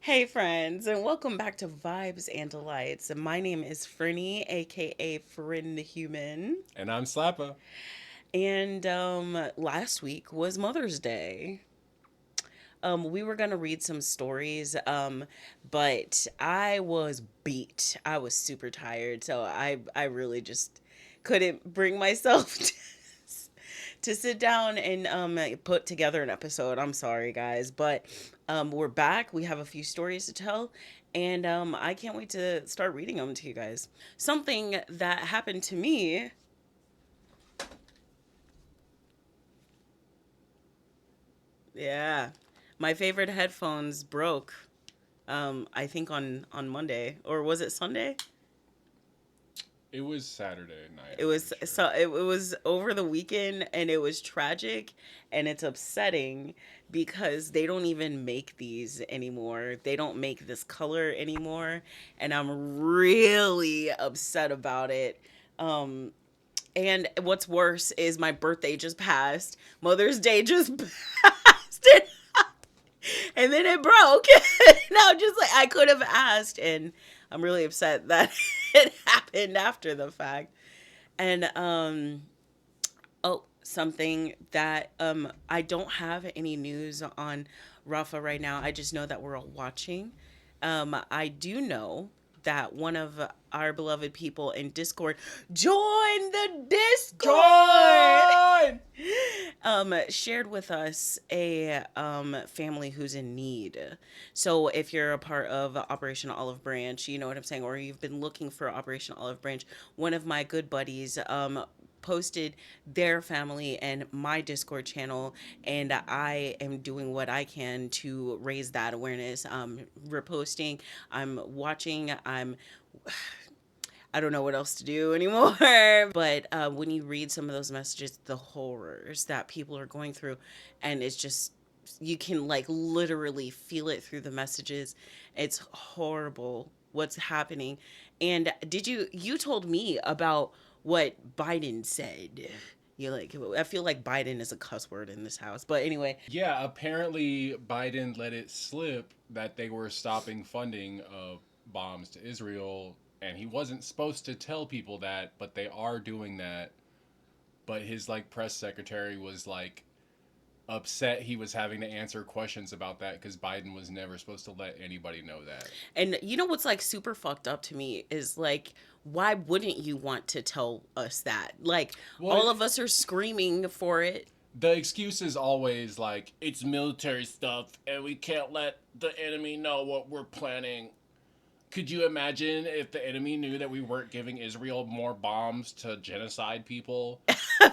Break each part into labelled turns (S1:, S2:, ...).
S1: Hey friends, and welcome back to Vibes and Delights. My name is Frinny, aka Frin the Human.
S2: And I'm Slappa.
S1: And last week was Mother's Day. We were gonna read some stories, but I was beat. I was super tired, so I really just couldn't bring myself to sit down and put together an episode. I'm sorry, guys, but we're back. We have a few stories to tell, and I can't wait to start reading them to you guys. Something that happened to me. Yeah, my favorite headphones broke. I think on Monday, or was it Sunday?
S2: It was Saturday night,
S1: It
S2: I'm pretty
S1: was
S2: sure.
S1: so it was over the weekend, and it was tragic, and it's upsetting because they don't even make these anymore. They don't make this color anymore, and I'm really upset about it. Um and what's worse is my birthday just passed. Mother's Day just passed. And then it broke. And I'm just like, I could have asked, and I'm really upset that it happened after the fact. And oh, something that I don't have any news on Rafa right now. I just know that we're all watching. I do know that one of our beloved people in Discord joined the Discord.
S2: Join!
S1: Shared with us a family who's in need. So if you're a part of Operation Olive Branch, you know what I'm saying, or you've been looking for Operation Olive Branch, one of my good buddies posted their family and my Discord channel, and I am doing what I can to raise that awareness. Reposting, I'm watching, I don't know what else to do anymore. But when you read some of those messages, the horrors that people are going through, and it's just, you can like literally feel it through the messages. It's horrible what's happening. And you told me about what Biden said. You like, I feel like Biden is a cuss word in this house. But anyway,
S2: Yeah, apparently Biden let it slip that they were stopping funding of bombs to Israel, and he wasn't supposed to tell people that, but they are doing that. But his press secretary was upset he was having to answer questions about that because Biden was never supposed to let anybody know that.
S1: and you know what's like super fucked up to me is like, why wouldn't you want to tell us that? Like,
S2: Well,
S1: all of us are screaming for it.
S2: the excuse is always it's military stuff and we can't let the enemy know what we're planning. Could you imagine if the enemy knew that we weren't giving Israel more bombs to genocide people?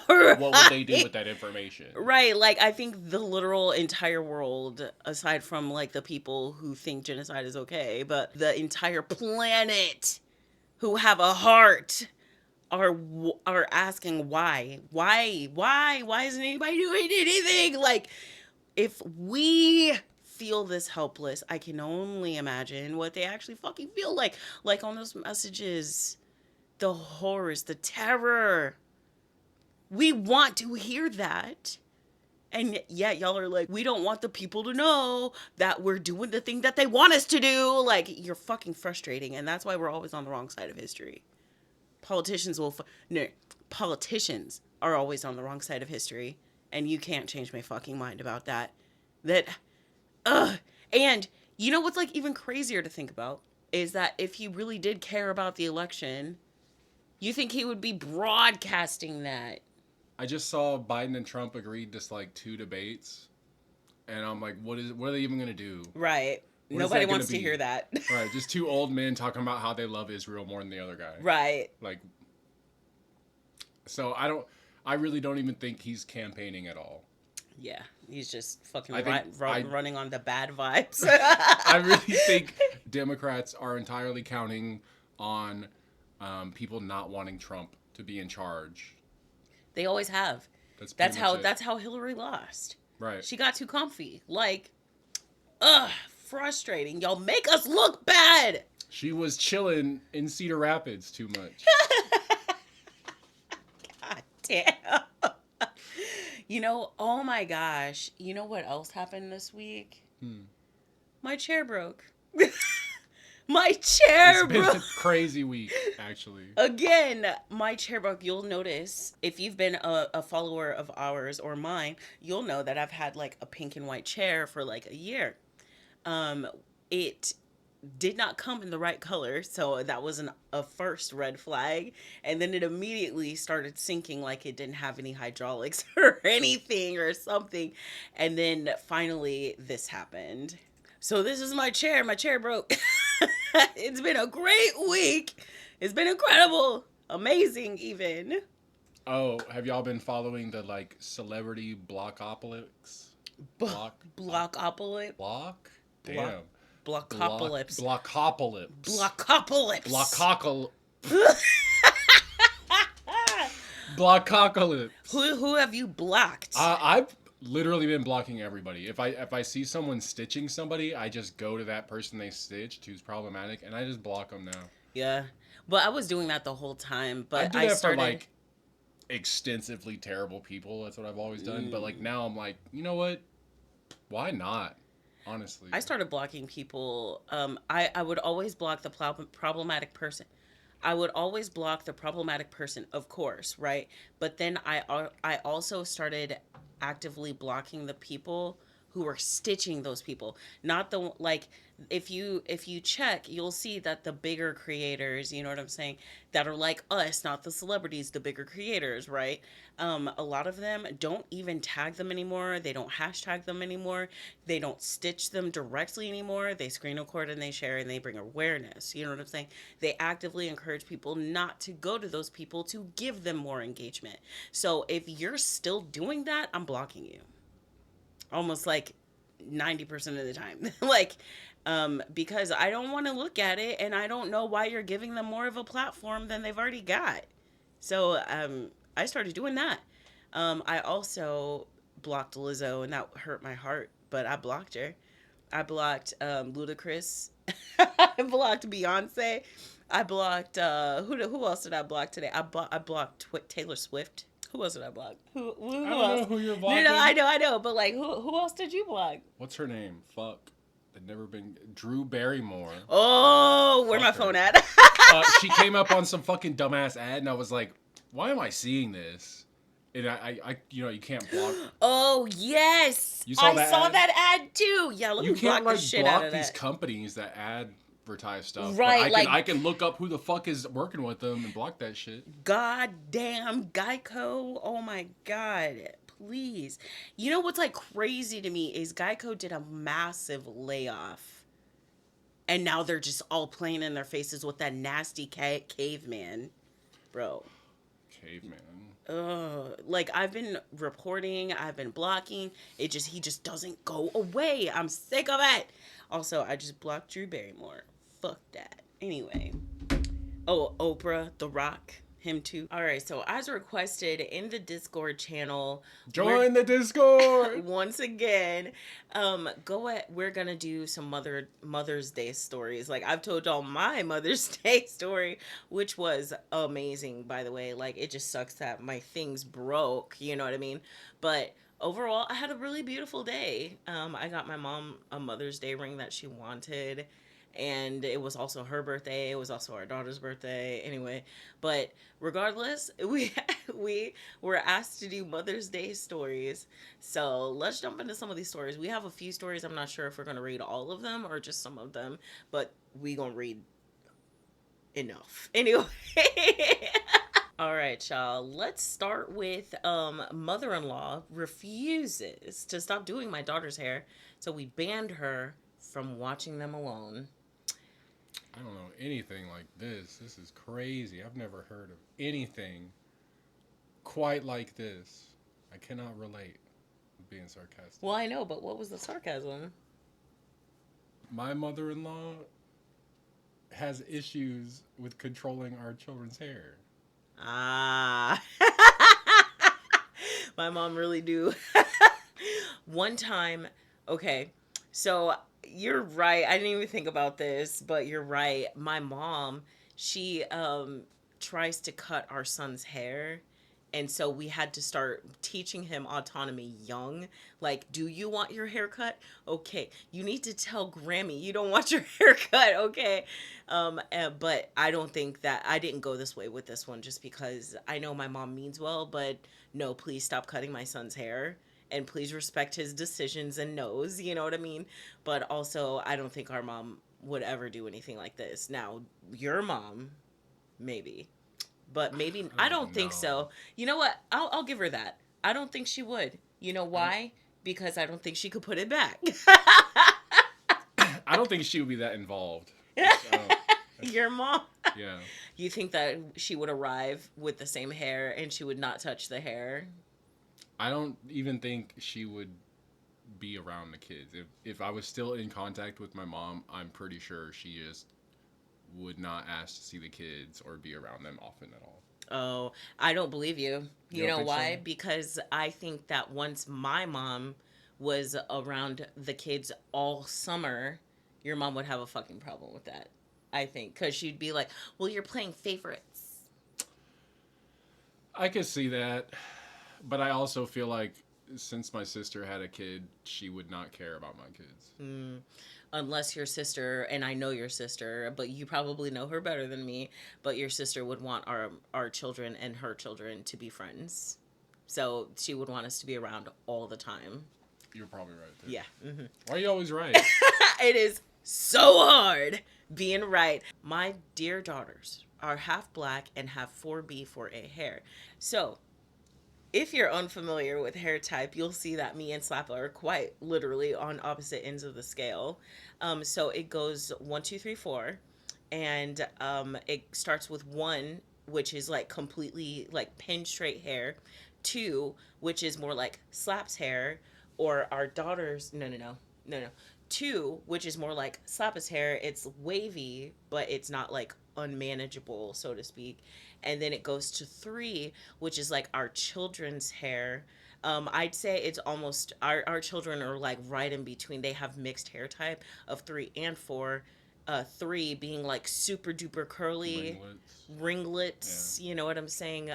S2: What would they do
S1: Right.
S2: with that information?
S1: Right. Like, I think the literal entire world, aside from like the people who think genocide is okay, but the entire planet who have a heart are asking why isn't anybody doing anything? Like, if we feel this helpless, I can only imagine what they actually fucking feel like on those messages. The horrors, the terror. We want to hear that. And yet y'all are like, we don't want the people to know that we're doing the thing that they want us to do. Like, you're fucking frustrating. And that's why we're always on the wrong side of history. Politicians will, no, politicians are always on the wrong side of history. And you can't change my fucking mind about that. That, ugh. And you know what's like even crazier to think about is that if he really did care about the election, you think he would be broadcasting that.
S2: I just saw Biden and Trump agreed to two debates, and I'm like, what are they even gonna do?
S1: Right.
S2: What is
S1: Nobody
S2: that gonna
S1: wants to hear
S2: be?
S1: that.
S2: Right, just two old men talking about how they love Israel more than the other guy.
S1: Right.
S2: Like, so I really don't even think he's campaigning at all.
S1: Yeah. He's just fucking
S2: I think I
S1: running on the bad vibes.
S2: I really think Democrats are entirely counting on people not wanting Trump to be in charge.
S1: They always have.
S2: That's pretty
S1: That's
S2: much
S1: how
S2: it.
S1: that's how Hillary lost.
S2: Right.
S1: She got too comfy. Like, ugh, frustrating. Y'all make us look bad.
S2: She was chilling in Cedar Rapids too much.
S1: God damn. Oh my gosh. You know what else happened this week?
S2: Hmm.
S1: My chair broke. My
S2: It's
S1: chair
S2: been
S1: broke.
S2: a crazy week, actually.
S1: Again, my chair broke. You'll notice if you've been a follower of ours or mine, you'll know that I've had like a pink and white chair for like a year. Um, it did not come in the right color, so that was a first red flag. And then it immediately started sinking like it didn't have any hydraulics or anything or something. And then finally, this happened. So this is my chair. My chair broke. It's been a great week. It's been incredible. Amazing, even.
S2: Oh, have y'all been following the like celebrity blockopolics? Block
S1: Blockopolis.
S2: block?
S1: Block.
S2: Damn.
S1: Blockopolis.
S2: Blockopolis.
S1: Blockopolis.
S2: Blockocalypse. Blockocalypse.
S1: Who have you blocked?
S2: I've literally been blocking everybody. If I see someone stitching somebody, I just go to that person they stitched who's problematic, and I just block them now.
S1: Yeah. But I was doing that the whole time.
S2: I
S1: But
S2: do
S1: I
S2: that for
S1: started.
S2: like extensively terrible people. That's what I've always done. But like now, I'm like, you know what? Why not? Honestly,
S1: I started blocking people. I would always block the problematic person. I would always block the problematic person, of course, right? But then I also started actively blocking the people who were stitching those people. Not the like if you check, you'll see that the bigger creators, you know what I'm saying, that are like us, not the celebrities, the bigger creators, right? A lot of them don't even tag them anymore. They don't hashtag them anymore. They don't stitch them directly anymore. They screen record and they share and they bring awareness. You know what I'm saying? They actively encourage people not to go to those people to give them more engagement. So if you're still doing that, I'm blocking you. Almost like 90% of the time. Like, because I don't want to look at it and I don't know why you're giving them more of a platform than they've already got. So I started doing that. I also blocked Lizzo and that hurt my heart, but I blocked her. I blocked Ludacris. I blocked Beyonce. I blocked who else did I block today? I blocked Taylor Swift. Who else did I block?
S2: I
S1: Who
S2: don't know
S1: else?
S2: who you're
S1: No, no,
S2: blocking.
S1: I know, but like who else did you block?
S2: What's her name? Fuck. They've never been. Drew Barrymore.
S1: Oh, where
S2: Fuck
S1: my
S2: her.
S1: phone at?
S2: She came up on some fucking dumbass ad, and I was like, why am I seeing this? And you can't block.
S1: Oh yes,
S2: You saw that
S1: saw
S2: ad?
S1: that ad too. Yeah, let
S2: You
S1: me
S2: can't
S1: block the
S2: like
S1: shit out
S2: block
S1: of
S2: these
S1: that.
S2: companies that advertise stuff. But
S1: Right, like
S2: I can look up who the fuck is working with them and block that shit.
S1: goddamn Geico. Oh my god. Please. You know what's like crazy to me is Geico did a massive layoff. And now they're just all playing in their faces with that nasty caveman. Bro.
S2: Caveman.
S1: Like I've been reporting, I've been blocking. He just doesn't go away. I'm sick of it. Also, I just blocked Drew Barrymore. Fuck that. Anyway. Oh, Oprah, The Rock, him too. All right, so as requested in the Discord channel,
S2: Join the Discord.
S1: once again, we're gonna do some Mother's Day stories. Like I've told y'all my Mother's Day story, which was amazing, by the way. Like it just sucks that my things broke, you know what I mean? But overall, I had a really beautiful day. I got my mom a Mother's Day ring that she wanted, and it was also her birthday. It was also our daughter's birthday. Anyway, but regardless, we were asked to do Mother's Day stories. So let's jump into some of these stories. We have a few stories. I'm not sure if we're gonna read all of them or just some of them, but we gonna read enough. Anyway. All right, y'all. Let's start with mother-in-law refuses to stop doing my daughter's hair, so we banned her from watching them alone.
S2: I don't know anything like this. This is crazy. I've never heard of anything quite like this. I cannot relate. I'm being sarcastic.
S1: Well, I know, but what was the sarcasm?
S2: My mother-in-law has issues with controlling our children's hair.
S1: Ah. My mom really do. One time, okay, so you're right. I didn't even think about this, but you're right. My mom, she tries to cut our son's hair, And so we had to start teaching him autonomy young. Like, do you want your hair cut? Okay. You need to tell Grammy you don't want your hair cut. Okay. But I don't think that I didn't go this way with this one just because I know my mom means well, but no, please stop cutting my son's hair and please respect his decisions and knows, you know what I mean? But also, I don't think our mom would ever do anything like this. Now, your mom, maybe, but maybe
S2: I
S1: I
S2: don't
S1: don't
S2: even
S1: think
S2: know.
S1: so. You know what? I'll give her that. I don't think she would. You know
S2: I
S1: why? Because I don't think she could put it back.
S2: I don't think she would be that involved. It's, I don't.
S1: Your mom.
S2: Yeah.
S1: You think that she would arrive with the same hair and she would not touch the hair?
S2: I don't even think she would be around the kids. If I was still in contact with my mom, I'm pretty sure she just would not ask to see the kids or be around them often at all.
S1: Oh, I don't believe you.
S2: You
S1: You
S2: don't
S1: know
S2: think so?
S1: why? Because I think that once my mom was around the kids all summer, your mom would have a fucking problem with that. I think because she'd be like, "Well, you're playing favorites."
S2: I could see that, but I also feel like since my sister had a kid, she would not care about my kids.
S1: Mm. Unless your sister, and I know your sister, but you probably know her better than me, but your sister would want our children and her children to be friends. So she would want us to be around all the time.
S2: You're probably right too.
S1: Yeah. Hmm.
S2: Why are you always right?
S1: It is so hard being right. My dear daughters are half black and have 4B for a hair. So if you're unfamiliar with hair type, you'll see that me and Slappa are quite literally on opposite ends of the scale. So it goes one, two, three, four, and it starts with one, which is like completely like pin straight hair. Two, which is more like Slap's hair, or our daughter's. No, no, no, no, no. Two, which is more like Slappa's hair. It's wavy, but it's not like unmanageable, so to speak. And then it goes to three, which is like our children's hair. I'd say it's almost our children are like right in between. They have mixed hair type of three and four. Three being like super duper curly
S2: Ringlets. Yeah.
S1: ringlets, you know what I'm saying?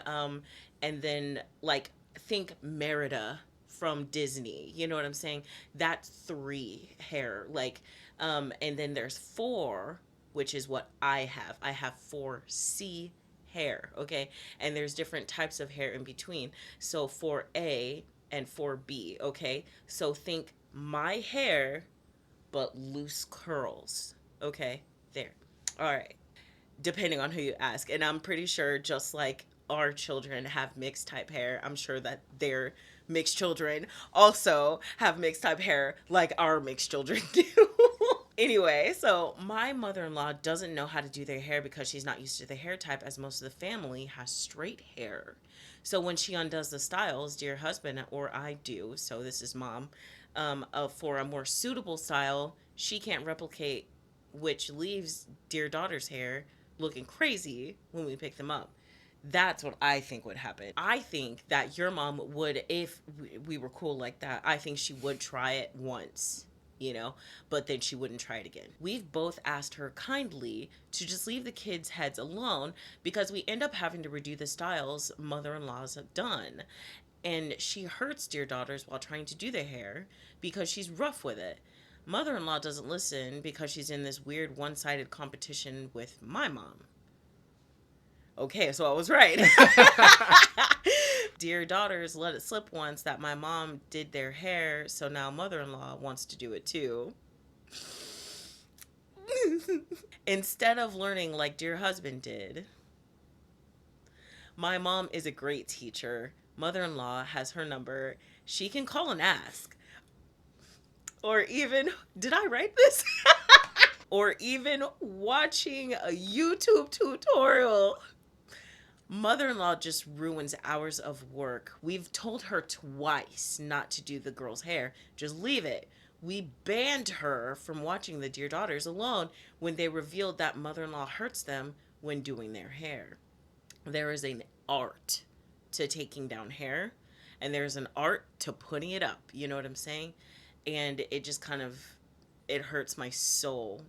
S1: And then like think Merida from Disney, you know what I'm saying? That's three hair. Like, and then there's four, which is what I have. I have 4C hair, okay? And there's different types of hair in between. So 4A and 4B, okay? So think my hair, but loose curls, okay? There. All right. Depending on who you ask. And I'm pretty sure just like our children have mixed type hair, I'm sure that their mixed children also have mixed type hair like our mixed children do. Anyway, so my mother-in-law doesn't know how to do their hair because she's not used to the hair type, as most of the family has straight hair. So when she undoes the styles, dear husband, or I do, so this is mom, for a more suitable style, she can't replicate, which leaves dear daughter's hair looking crazy when we pick them up. That's what I think would happen. I think that your mom would, if we were cool like that, I think she would try it once, you know, but then she wouldn't try it again. We've both asked her kindly to just leave the kids' heads alone because we end up having to redo the styles mother in laws have done. And she hurts dear daughters while trying to do their hair because she's rough with it. Mother in law doesn't listen because she's in this weird one sided competition with my mom. Okay, so I was right. Dear daughters let it slip once that my mom did their hair, so now mother in law wants to do it too. Instead of learning like dear husband did, my mom is a great teacher. Mother in law has her number. She can call and ask. Or even, did I write this? Or even watching a YouTube tutorial. Mother in law just ruins hours of work. We've told her twice not to do the girl's hair. Just leave it. We banned her from watching the Dear Daughters alone when they revealed that mother in law hurts them when doing their hair. There is an art to taking down hair, and there's an art to putting it up. You know what I'm saying? And it just kind of it hurts my soul,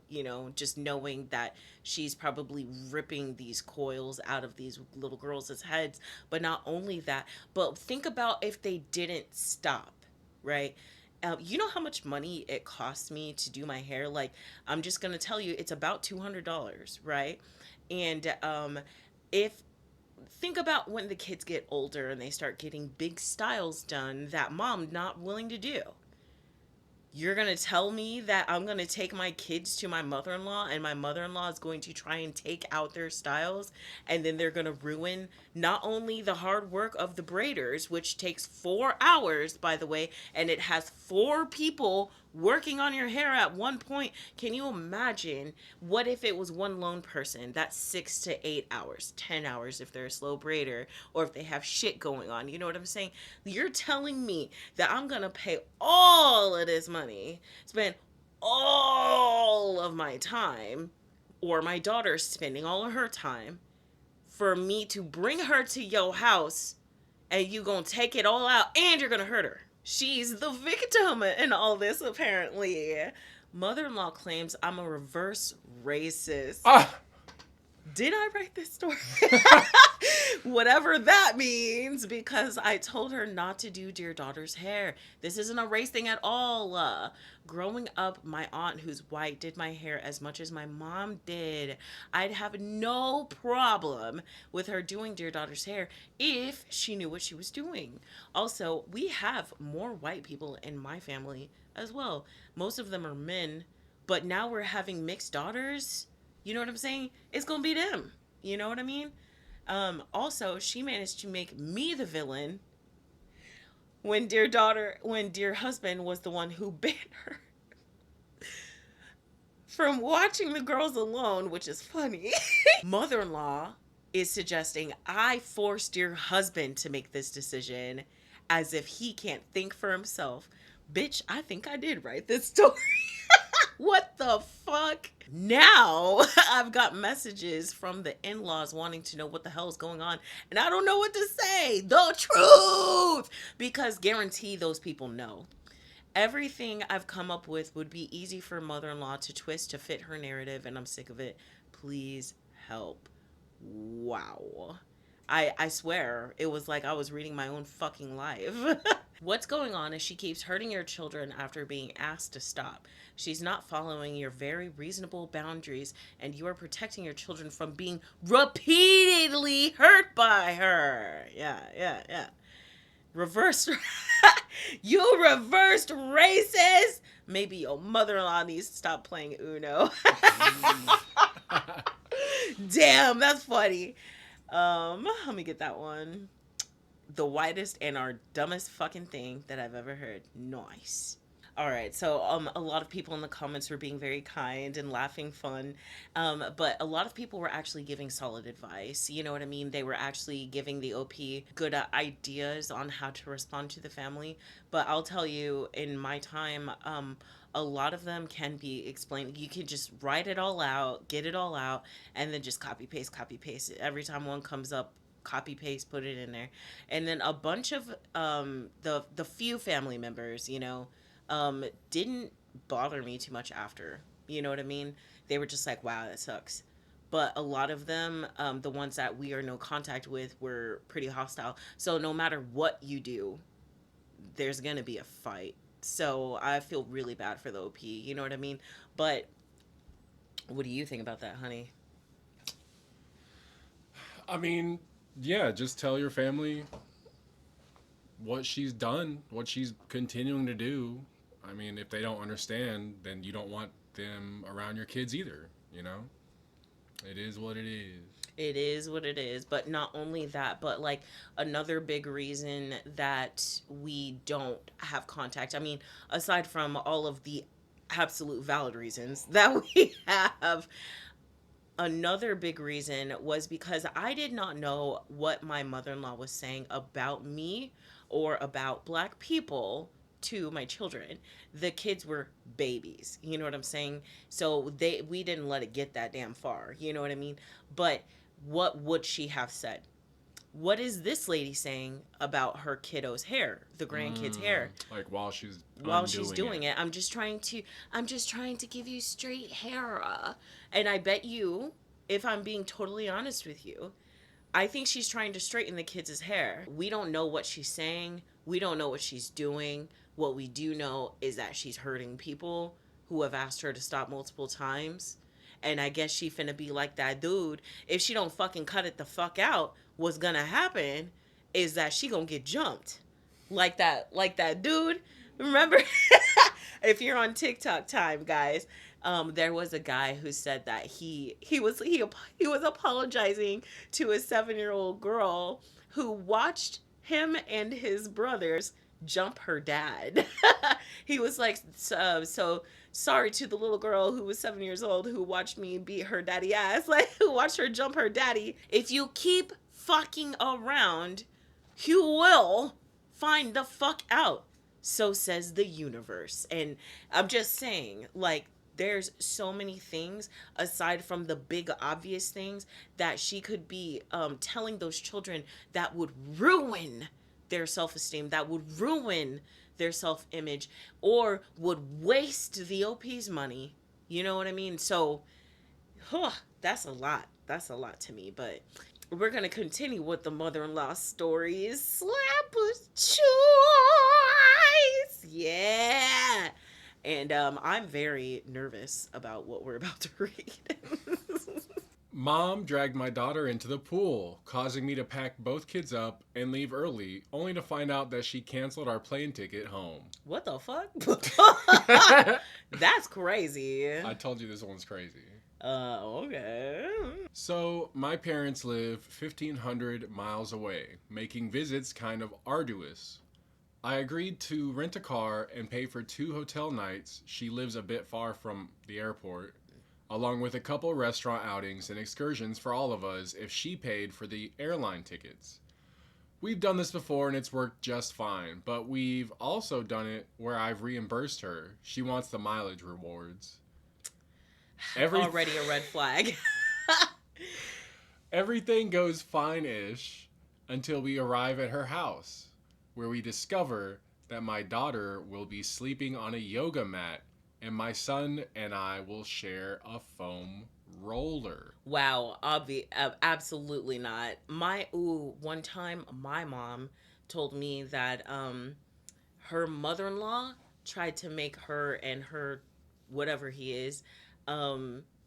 S1: just knowing that she's probably ripping these coils out of these little girls' heads. But not only that, but think about if they didn't stop, right? You know how much money it costs me to do my hair? Like, I'm just gonna tell you, it's about $200, right? And if think about when the kids get older and they start getting big styles done that mom not willing to do. You're going to tell me that I'm going to take my kids to my mother-in-law and my mother-in-law is going to try and take out their styles, and then they're going to ruin not only the hard work of the braiders, which takes 4 hours, by the way, and it has 4 people working on your hair at one point. Can you imagine what if it was one lone person? That's 6 to 8 hours, 10 hours if they're a slow braider, or if they have shit going on. You know what I'm saying? You're telling me that I'm gonna pay all of this money, spend all of my time, or my daughter's spending all of her time, for me to bring her to your house, and you gonna take it all out and you're gonna hurt her. She's the victim in all this, apparently. Mother-in-law claims I'm a reverse racist.
S2: Ah!
S1: Did I write this story? Whatever that means, because I told her not to do dear daughter's hair. This isn't a race thing at all. Growing up, my aunt, who's white, did my hair as much as my mom did. I'd have no problem with her doing dear daughter's hair if she knew what she was doing. Also, we have more white people in my family as well. Most of them are men, but now we're having mixed daughters. You know what I'm saying? It's gonna be them. You know what I mean? Also, she managed to make me the villain when dear husband was the one who banned her from watching the girls alone, which is funny. Mother-in-law is suggesting I forced your husband to make this decision as if he can't think for himself. Bitch, I think I did write this story. What the fuck? Now I've got messages from the in-laws wanting to know what the hell is going on, and I don't know what to say. The truth! Because guarantee those people know. Everything I've come up with would be easy for mother-in-law to twist to fit her narrative, and I'm sick of it. Please help. Wow. I swear, it was like I was reading my own fucking life. What's going on is she keeps hurting your children after being asked to stop. She's not following your very reasonable boundaries, and you are protecting your children from being repeatedly hurt by her. Yeah. Reverse. You reversed racist. Maybe your mother-in-law needs to stop playing Uno. Damn, that's funny. Let me get that one. The whitest and our dumbest fucking thing that I've ever heard. Nice. All right, so a lot of people in the comments were being very kind and laughing fun, but a lot of people were actually giving solid advice. You know what I mean? They were actually giving the OP good ideas on how to respond to the family. But I'll tell you, in my time, a lot of them can be explained. You can just write it all out, get it all out, and then just copy paste. Every time one comes up, copy paste, put it in there. And then a bunch of the few family members, didn't bother me too much after. You know what I mean? They were just like, wow, that sucks. But a lot of them, the ones that we are no contact with, were pretty hostile. So no matter what you do, there's going to be a fight. So I feel really bad for the OP. You know what I mean? But what do you think about that, honey?
S2: I mean, yeah, just tell your family what she's done, what she's continuing to do. I mean, if they don't understand, then you don't want them around your kids either, you know? It is what it is.
S1: It is what it is. But not only that, but like another big reason that we don't have contact. I mean, aside from all of the absolute valid reasons that we have, another big reason was because I did not know what my mother-in-law was saying about me or about black people to my children. The kids were babies, you know what I'm saying? So we didn't let it get that damn far, you know what I mean? But what would she have said? What is this lady saying about her kiddo's hair, the grandkid's hair?
S2: Like while she's
S1: While she's
S2: undoing
S1: doing
S2: it.
S1: it, I'm just trying to give you straight hair. And I bet you, if I'm being totally honest with you, I think she's trying to straighten the kids' hair. We don't know what she's saying. We don't know what she's doing. What we do know is that she's hurting people who have asked her to stop multiple times. And I guess she finna be like that dude. If she don't fucking cut it the fuck out, what's gonna happen is that she gonna get jumped. Like that dude. Remember? If you're on TikTok time, guys, there was a guy who said that he was apologizing to a 7-year-old girl who watched him and his brothers jump her dad. He was like, so sorry to the little girl who was 7 years old who watched me beat her daddy ass, like who watched her jump her daddy. If you keep fucking around, you will find the fuck out. So says the universe. And I'm just saying, like, there's so many things aside from the big obvious things that she could be telling those children that would ruin their self-esteem, that would ruin their self-image, or would waste the OP's money. You know what I mean? So that's a lot. That's a lot to me. But we're going to continue with the mother-in-law stories. Slap a choice. Yeah. And I'm very nervous about what we're about to read.
S2: Mom dragged my daughter into the pool, causing me to pack both kids up and leave early, only to find out that she canceled our plane ticket home.
S1: What the fuck? That's crazy.
S2: I told you this one's crazy.
S1: Okay.
S2: So, my parents live 1,500 miles away, making visits kind of arduous. I agreed to rent a car and pay for 2 hotel nights. She lives a bit far from the airport, along with a couple restaurant outings and excursions for all of us if she paid for the airline tickets. We've done this before and it's worked just fine, but we've also done it where I've reimbursed her. She wants the mileage rewards.
S1: Already a red flag.
S2: Everything goes fine-ish until we arrive at her house, where we discover that my daughter will be sleeping on a yoga mat and my son and I will share a foam roller.
S1: Wow, absolutely not. One time my mom told me that her mother-in-law tried to make her and her whatever he is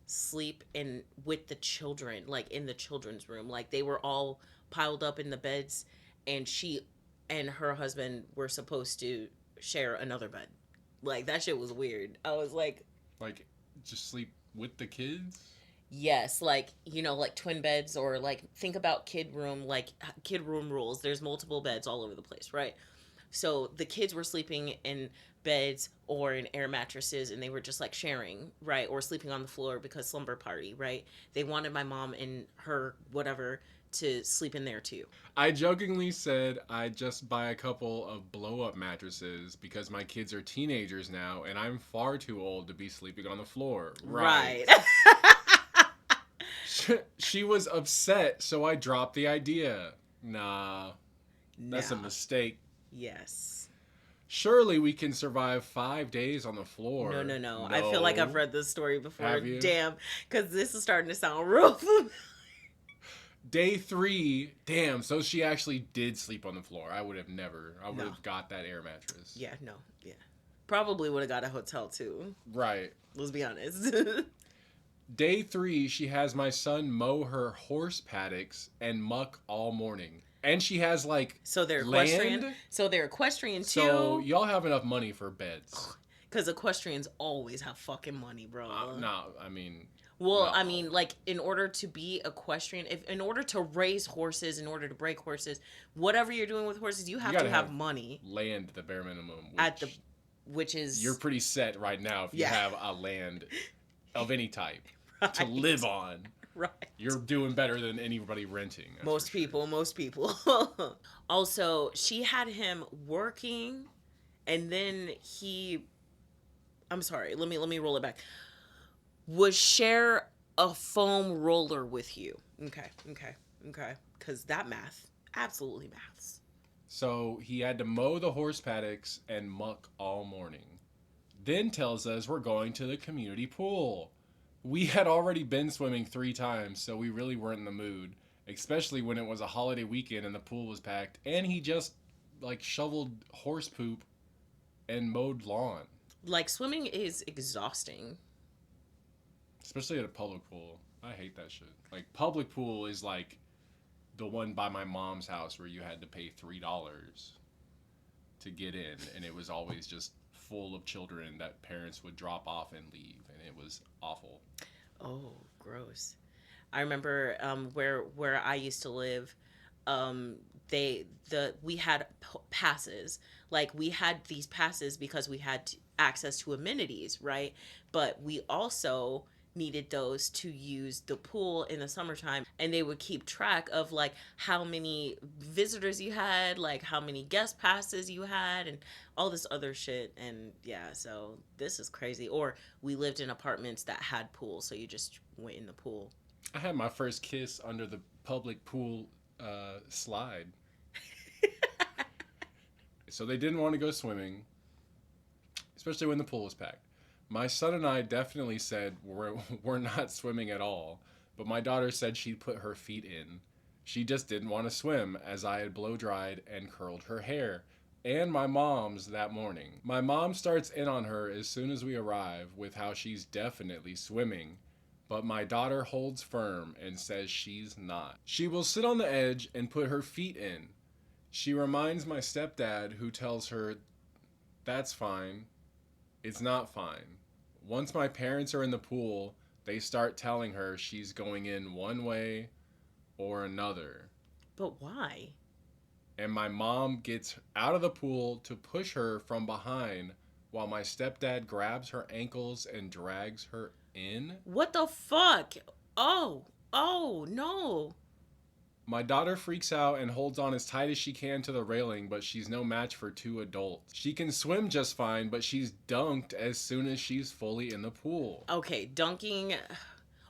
S1: sleep in with the children, like in the children's room. Like they were all piled up in the beds and she and her husband were supposed to share another bed. Like that shit was weird. I was like,
S2: just sleep with the kids?
S1: yes, like, you know, like twin beds, or like think about kid room, like kid room rules. There's multiple beds all over the place, right? So the kids were sleeping in beds or in air mattresses and they were just like sharing, right? Or sleeping on the floor because slumber party, right? They wanted my mom and her whatever to sleep in there too.
S2: I jokingly said I'd just buy a couple of blow-up mattresses because my kids are teenagers now and I'm far too old to be sleeping on the floor.
S1: Right.
S2: She was upset, so I dropped the idea. Nah, that's a mistake.
S1: Yes.
S2: Surely we can survive 5 days on the floor.
S1: No. I feel like I've read this story before.
S2: Have you?
S1: Damn, because this is starting to sound real familiar.
S2: Day 3, damn, so she actually did sleep on the floor. I would have got that air mattress.
S1: Yeah, no, yeah. Probably would have got a hotel too.
S2: Right.
S1: Let's be honest.
S2: Day 3, she has my son mow her horse paddocks and muck all morning. And she has
S1: so they're equestrian.
S2: land.
S1: So they're equestrian too.
S2: So y'all have enough money for beds.
S1: Because equestrians always have fucking money, bro.
S2: No, I mean.
S1: Well,
S2: no.
S1: I mean, like, in order to be equestrian, in order to raise horses, in order to break horses, whatever you're doing with horses, you have to have money.
S2: Land at the bare minimum.
S1: Which is.
S2: You're pretty set right now if you have a land of any type to live on.
S1: Right.
S2: You're doing better than anybody renting.
S1: Most people. Also, she had him working, and then I'm sorry, let me roll it back. Would share a foam roller with you. Okay. Because that math Absolutely baths.
S2: So he had to mow the horse paddocks and muck all morning. Then tells us we're going to the community pool. We had already been swimming 3 times, so we really weren't in the mood, especially when it was a holiday weekend and the pool was packed. And he just like shoveled horse poop and mowed lawn,
S1: Like, swimming is exhausting.
S2: especially at a public pool. I hate that shit. Like public pool is like the one by my mom's house where you had to pay $3 to get in, and it was always just full of children that parents would drop off and leave, and it was awful.
S1: Oh, gross. I remember where I used to live. Um, we had passes. Like, we had these passes because we had access to amenities, right? But we also needed those to use the pool in the summertime, and they would keep track of like how many visitors you had, like how many guest passes you had, and all this other shit. And yeah, so this is crazy. Or we lived in apartments that had pools, so you just went in the pool.
S2: I had my first kiss under the public pool slide. So they didn't want to go swimming, especially when the pool was packed. My son and I definitely said we're not swimming at all, but my daughter said she'd put her feet in. She just didn't want to swim as I had blow dried and curled her hair. And my mom's that morning. My mom starts in on her as soon as we arrive with how she's definitely swimming, but my daughter holds firm and says she's not. She will sit on the edge and put her feet in. She reminds my stepdad, who tells her that's fine. It's not fine. Once my parents are in the pool, they start telling her she's going in one way or another.
S1: But why?
S2: And my mom gets out of the pool to push her from behind while my stepdad grabs her ankles and drags her in.
S1: What the fuck? Oh, oh no.
S2: My daughter freaks out and holds on as tight as she can to the railing, but she's no match for 2 adults. She can swim just fine, but she's dunked as soon as she's fully in the pool.
S1: Okay, dunking.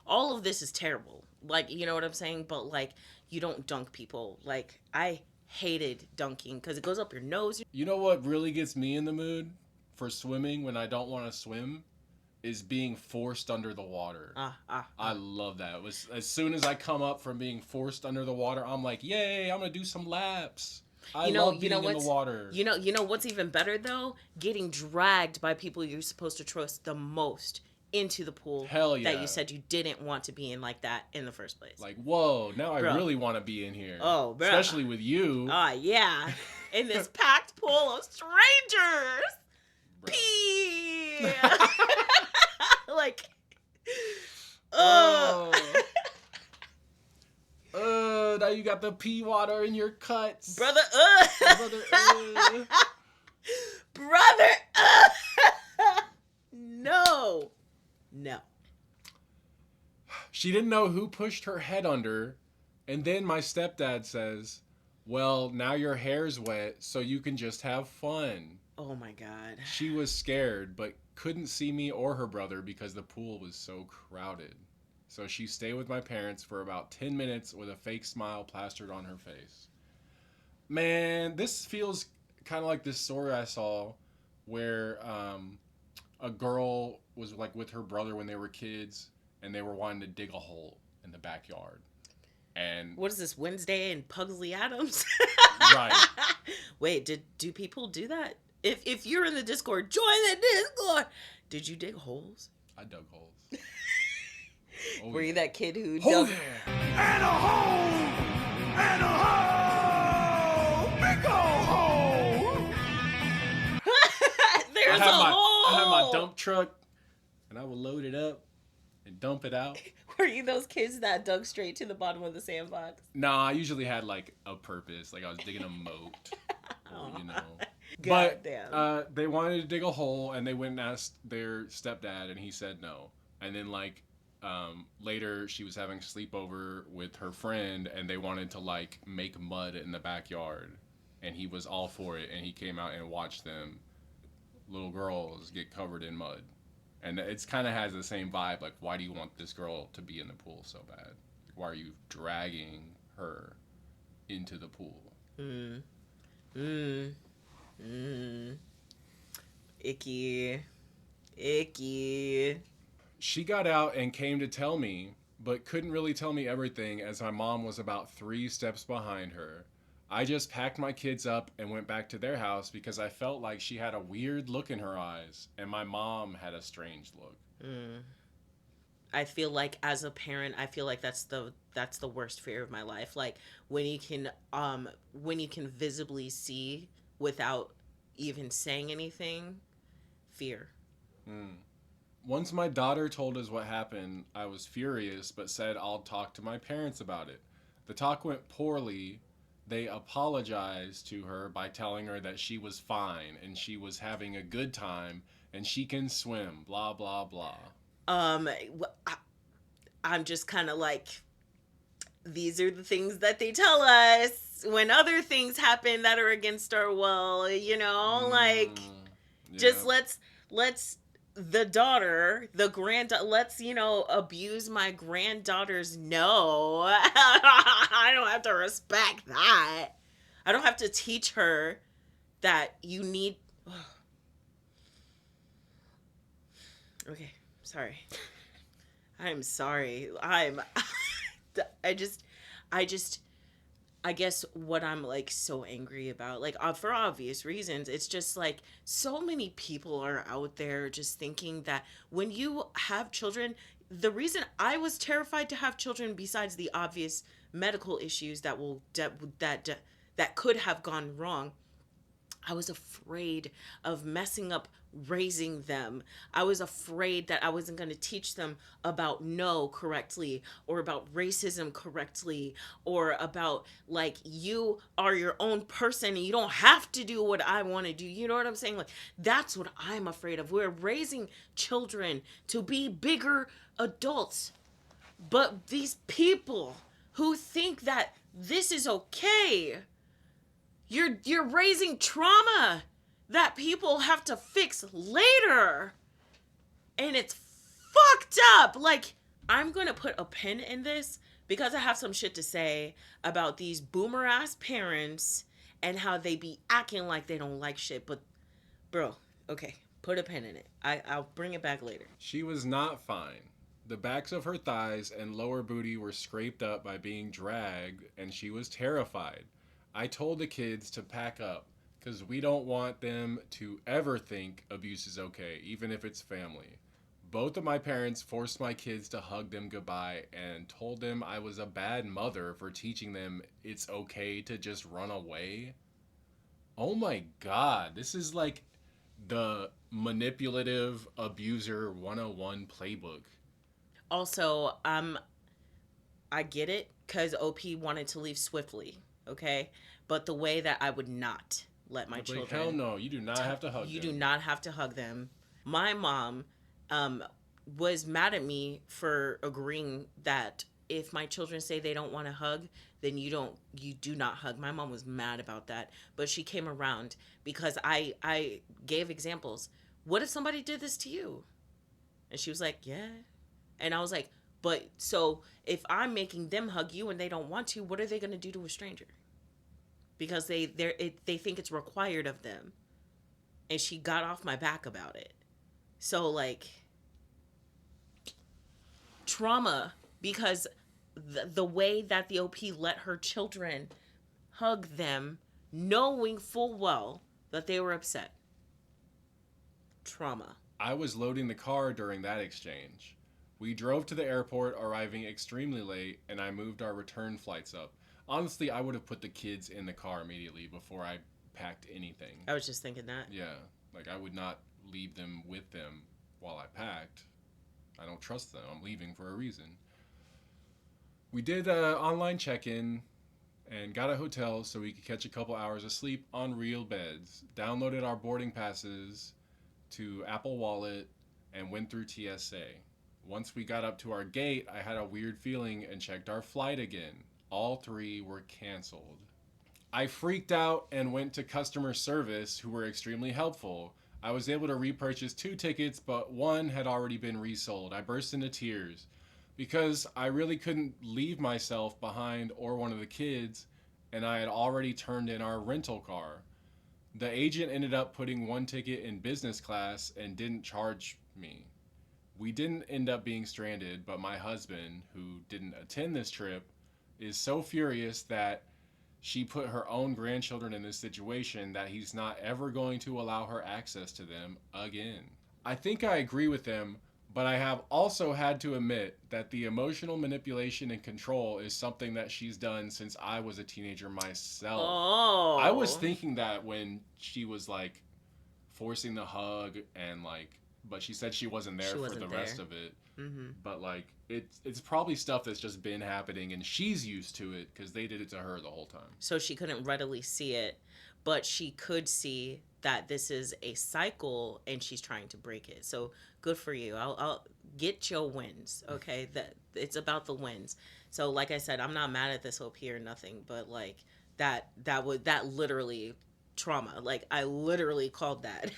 S1: All of this is terrible. Like, you know what I'm saying? But like, you don't dunk people. Like, I hated dunking because it goes up your nose.
S2: You know what really gets me in the mood for swimming when I don't want to swim? Is being forced under the water. I love that. It was as soon as I come up from being forced under the water, I'm like, yay, I'm gonna do some laps. I love being in the water.
S1: You know what's even better though? Getting dragged by people you're supposed to trust the most into the pool.
S2: Hell yeah.
S1: That you said you didn't want to be in like that in the first place.
S2: Like, whoa, now
S1: Bro.
S2: I really want to be in here.
S1: Oh, bro.
S2: Especially with you.
S1: Yeah. In this packed pool of strangers.
S2: Bro.
S1: Pee. Like,
S2: now you got the pee water in your cuts.
S1: brother,
S2: Brother,
S1: brother, no.
S2: She didn't know who pushed her head under, and then my stepdad says, well, now your hair's wet, so you can just have fun.
S1: Oh my God.
S2: She was scared, but couldn't see me or her brother because the pool was so crowded. So she stayed with my parents for about 10 minutes with a fake smile plastered on her face. Man, this feels kind of like this story I saw where a girl was like with her brother when they were kids and they were wanting to dig a hole in the backyard. And
S1: what is this, Wednesday in Pugsley Adams?
S2: Right.
S1: Wait, do people do that? If you're in the Discord, join the Discord. Did you dig holes?
S2: I dug holes. Oh,
S1: Were you that kid who
S2: oh,
S1: dug?
S2: yeah.
S3: And a hole! And a hole! Big ol' hole!
S1: There's a hole!
S2: I had my dump truck, and I would load it up and dump it out.
S1: Were you those kids that dug straight to the bottom of the sandbox?
S2: Nah, I usually had like a purpose. Like I was digging a moat. Or, you know.
S1: God
S2: But
S1: damn.
S2: they wanted to dig a hole, and they went and asked their stepdad, and he said no. And then like later, she was having a sleepover with her friend, and they wanted to like make mud in the backyard, and he was all for it. And he came out and watched them, little girls, get covered in mud. And it's kind of has the same vibe. Like, why do you want this girl to be in the pool so bad? Why are you dragging her into the pool.
S1: Mm. Mm. Mm. Icky. Icky.
S2: She got out and came to tell me, but couldn't really tell me everything as my mom was about 3 steps behind her. I just packed my kids up and went back to their house because I felt like she had a weird look in her eyes and my mom had a strange look.
S1: Mm. I feel like as a parent, I feel like that's the worst fear of my life. Like when you can visibly see without even saying anything, fear.
S2: Mm. Once my daughter told us what happened, I was furious but said I'll talk to my parents about it. The talk went poorly. They apologized to her by telling her that she was fine and she was having a good time and she can swim, blah, blah, blah.
S1: Um, I, I'm just kind of like, these are the things that they tell us when other things happen that are against our will, like just
S2: Yeah.
S1: let's the daughter, the grand, let's, abuse my granddaughters. No. I don't have to respect that. I don't have to teach her that you need. Okay, sorry. I'm sorry. I just I just I guess what I'm like so angry about, like, for obvious reasons, it's just like so many people are out there just thinking that when you have children, the reason I was terrified to have children, besides the obvious medical issues that could have gone wrong, I was afraid of messing up raising them. I was afraid that I wasn't going to teach them about no correctly, or about racism correctly, or about like you are your own person and you don't have to do what I want to do. You know what I'm saying? Like, that's what I'm afraid of. We're raising children to be bigger adults. But these people who think that this is okay, you're raising trauma that people have to fix later. And it's fucked up. Like, I'm going to put a pin in this because I have some shit to say about these boomer ass parents and how they be acting like they don't like shit. But, bro, okay, put a pin in it. I'll bring it back later.
S2: She was not fine. The backs of her thighs and lower booty were scraped up by being dragged, and she was terrified. I told the kids to pack up because we don't want them to ever think abuse is okay, even if it's family. Both of my parents forced my kids to hug them goodbye and told them I was a bad mother for teaching them it's okay to just run away. Oh my god, this is like the manipulative abuser 101 playbook.
S1: Also, I get it because OP wanted to leave swiftly, okay? But the way that I would not let my
S2: Like,
S1: children.
S2: hell no, you do not have to hug
S1: You
S2: them.
S1: do not have to hug them. My mom was mad at me for agreeing that if my children say they don't want to hug, then you do not hug. My mom was mad about that, but she came around because I gave examples. What if somebody did this to you? And she was like, yeah. And I was like, but so if I'm making them hug you and they don't want to, what are they going to do to a stranger? Because they think it's required of them. And she got off my back about it. So, like, trauma, because the way that the OP let her children hug them, knowing full well that they were upset. Trauma.
S2: I was loading the car during that exchange. We drove to the airport, arriving extremely late, and I moved our return flights up. Honestly, I would have put the kids in the car immediately before I packed anything.
S1: I was just thinking that.
S2: Yeah, like I would not leave them with them while I packed. I don't trust them. I'm leaving for a reason. We did online check-in and got a hotel so we could catch a couple hours of sleep on real beds. Downloaded our boarding passes to Apple Wallet and went through TSA. Once we got up to our gate, I had a weird feeling and checked our flight again. All 3 were canceled. I freaked out and went to customer service, who were extremely helpful. I was able to repurchase 2 tickets, but one had already been resold. I burst into tears because I really couldn't leave myself behind or one of the kids, and I had already turned in our rental car. The agent ended up putting one ticket in business class and didn't charge me. We didn't end up being stranded, but my husband, who didn't attend this trip, is so furious that she put her own grandchildren in this situation that he's not ever going to allow her access to them again. I think I agree with them, but I have also had to admit that the emotional manipulation and control is something that she's done since I was a teenager myself.
S1: Oh.
S2: I was thinking that when she was like forcing the hug and like, but she said she wasn't there for the rest of it.
S1: Mm-hmm.
S2: But like, it's probably stuff that's just been happening and she's used to it because they did it to her the whole time.
S1: So she couldn't readily see it, but she could see that this is a cycle and she's trying to break it. So good for you. I'll get your wins. Okay, that it's about the wins. So like I said, I'm not mad at this OP or nothing, but like that literally trauma. Like I literally called that.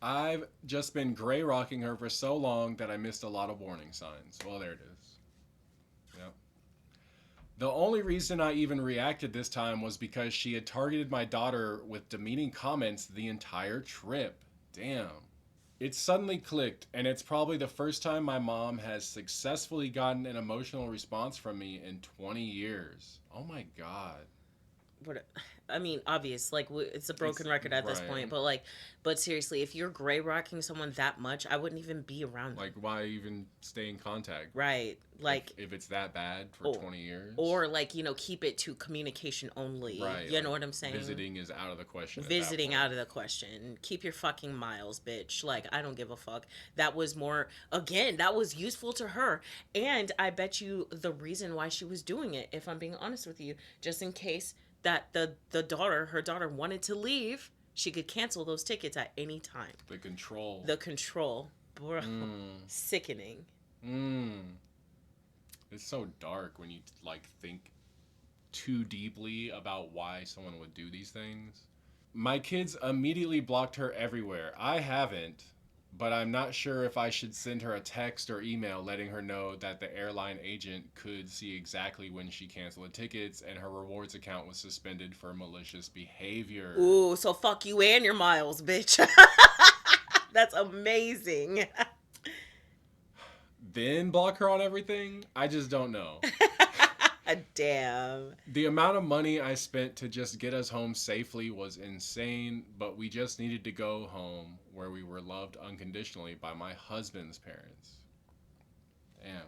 S2: I've just been gray rocking her for so long that I missed a lot of warning signs. Well, there it is. Yep. The only reason I even reacted this time was because she had targeted my daughter with demeaning comments the entire trip. Damn. It suddenly clicked, and it's probably the first time my mom has successfully gotten an emotional response from me in 20 years. Oh my God.
S1: What I mean, obvious, like it's a broken record at this
S2: right.
S1: point, but seriously, if you're gray rocking someone that much, I wouldn't even be around them.
S2: Like, why even stay in contact?
S1: Right, like
S2: if it's that bad for 20 years,
S1: or like keep it to communication only.
S2: Right,
S1: you know what I'm saying?
S2: Visiting is out of the question.
S1: Visiting out of the question. Keep your fucking miles, bitch. Like I don't give a fuck. That was more again. That was useful to her, and I bet you the reason why she was doing it. If I'm being honest with you, just in case that her daughter wanted to leave, she could cancel those tickets at any time.
S2: The control,
S1: bro. Sickening.
S2: It's so dark when you like think too deeply about why someone would do these things. My kids immediately blocked her everywhere. I haven't, but I'm not sure if I should send her a text or email letting her know that the airline agent could see exactly when she canceled the tickets and her rewards account was suspended for malicious behavior.
S1: Ooh, so fuck you and your miles, bitch. That's amazing.
S2: Then block her on everything? I just don't know.
S1: Damn.
S2: The amount of money I spent to just get us home safely was insane, but we just needed to go home where we were loved unconditionally by my husband's parents. Damn.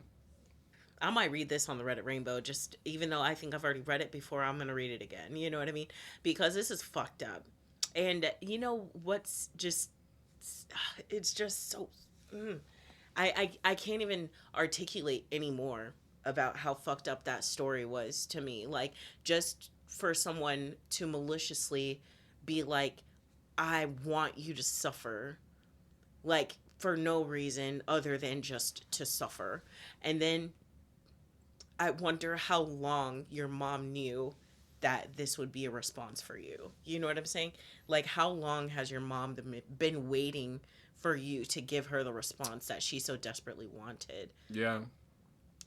S1: I might read this on the Reddit Rainbow, just even though I think I've already read it before, I'm going to read it again. You know what I mean? Because this is fucked up. And you know what's just, it's just so, I can't even articulate anymore about how fucked up that story was to me. Like, just for someone to maliciously be like, I want you to suffer, like, for no reason other than just to suffer. And then I wonder how long your mom knew that this would be a response for you. You know what I'm saying? Like, how long has your mom been waiting for you to give her the response that she so desperately wanted?
S2: Yeah.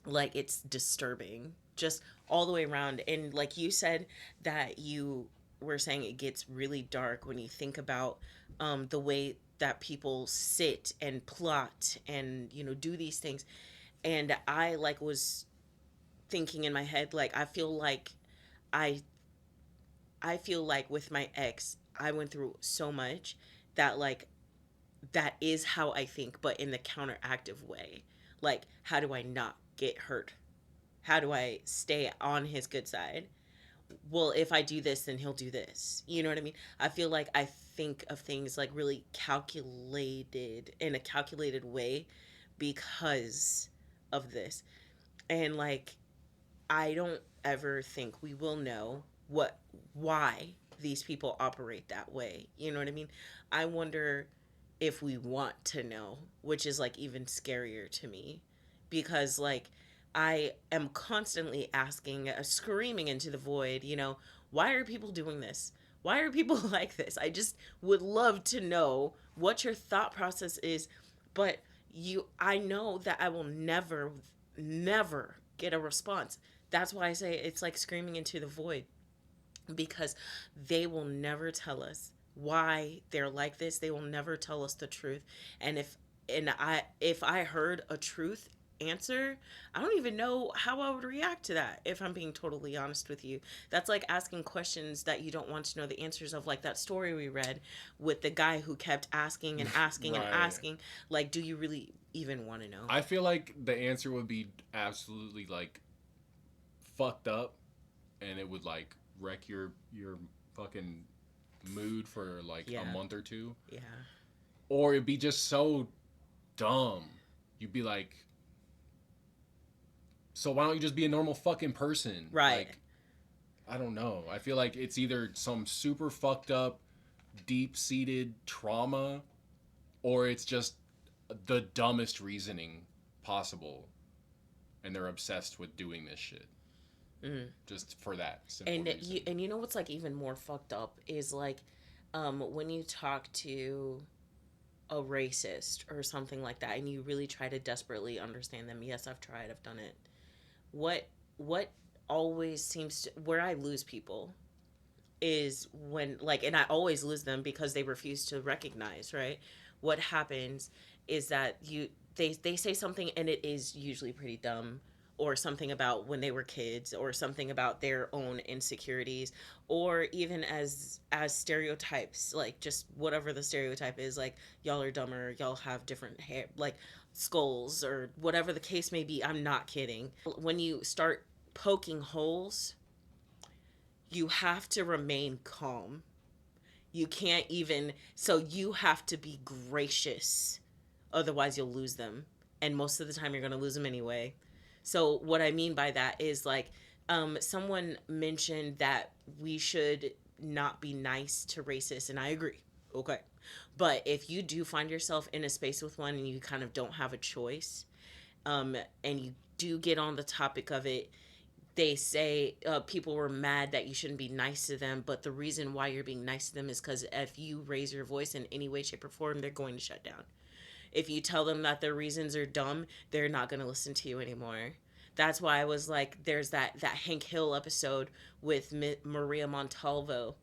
S1: Like, it's disturbing just all the way around. And like you said, that you were saying it gets really dark when you think about the way that people sit and plot and do these things. And I like was thinking in my head, like, I feel like with my ex, I went through so much that like that is how I think, but in the counteractive way. Like, how do I not get hurt? How do I stay on his good side? Well, if I do this, then he'll do this. You know what I mean? I feel like I think of things like really calculated, in a calculated way, because of this. And like, I don't ever think we will know why these people operate that way. You know what I mean? I wonder if we want to know, which is like even scarier to me, because like I am constantly asking, screaming into the void, why are people doing this? Why are people like this? I just would love to know what your thought process is, but I know that I will never get a response. That's why I say it's like screaming into the void, because they will never tell us why they're like this. They will never tell us the truth. And if I heard a truth answer, I don't even know how I would react to that, if I'm being totally honest with you. That's like asking questions that you don't want to know the answers of, like that story we read with the guy who kept asking and asking and
S2: Right.
S1: asking. Like, do you really even want to know?
S2: I feel like the answer would be absolutely like fucked up, and it would like wreck your fucking mood for like a
S1: Yeah.
S2: month or two,
S1: Yeah.
S2: or it'd be just so dumb. You'd be like, so why don't you just be a normal fucking person?
S1: Right.
S2: Like, I don't know. I feel like it's either some super fucked up, deep seated trauma, or it's just the dumbest reasoning possible, and they're obsessed with doing this shit just for that simple
S1: And
S2: reason.
S1: you know what's like even more fucked up is like, when you talk to a racist or something like that, and you really try to desperately understand them. Yes, I've tried. I've done it. What always seems to, where I lose people is when, like, and I always lose them because they refuse to recognize, right? What happens is that they say something, and it is usually pretty dumb, or something about when they were kids, or something about their own insecurities, or even as stereotypes, like just whatever the stereotype is, like y'all are dumber, y'all have different hair, like skulls, or whatever the case may be. I'm not kidding. When you start poking holes, you have to remain calm. You can't even, so you have to be gracious. Otherwise, you'll lose them. And most of the time, you're going to lose them anyway. So, what I mean by that is like, someone mentioned that we should not be nice to racists, and I agree. Okay. But if you do find yourself in a space with one and you kind of don't have a choice, and you do get on the topic of it, they say people were mad that you shouldn't be nice to them, but the reason why you're being nice to them is because if you raise your voice in any way, shape, or form, they're going to shut down. If you tell them that their reasons are dumb, they're not going to listen to you anymore. That's why I was like, there's that Hank Hill episode with Maria Montalvo,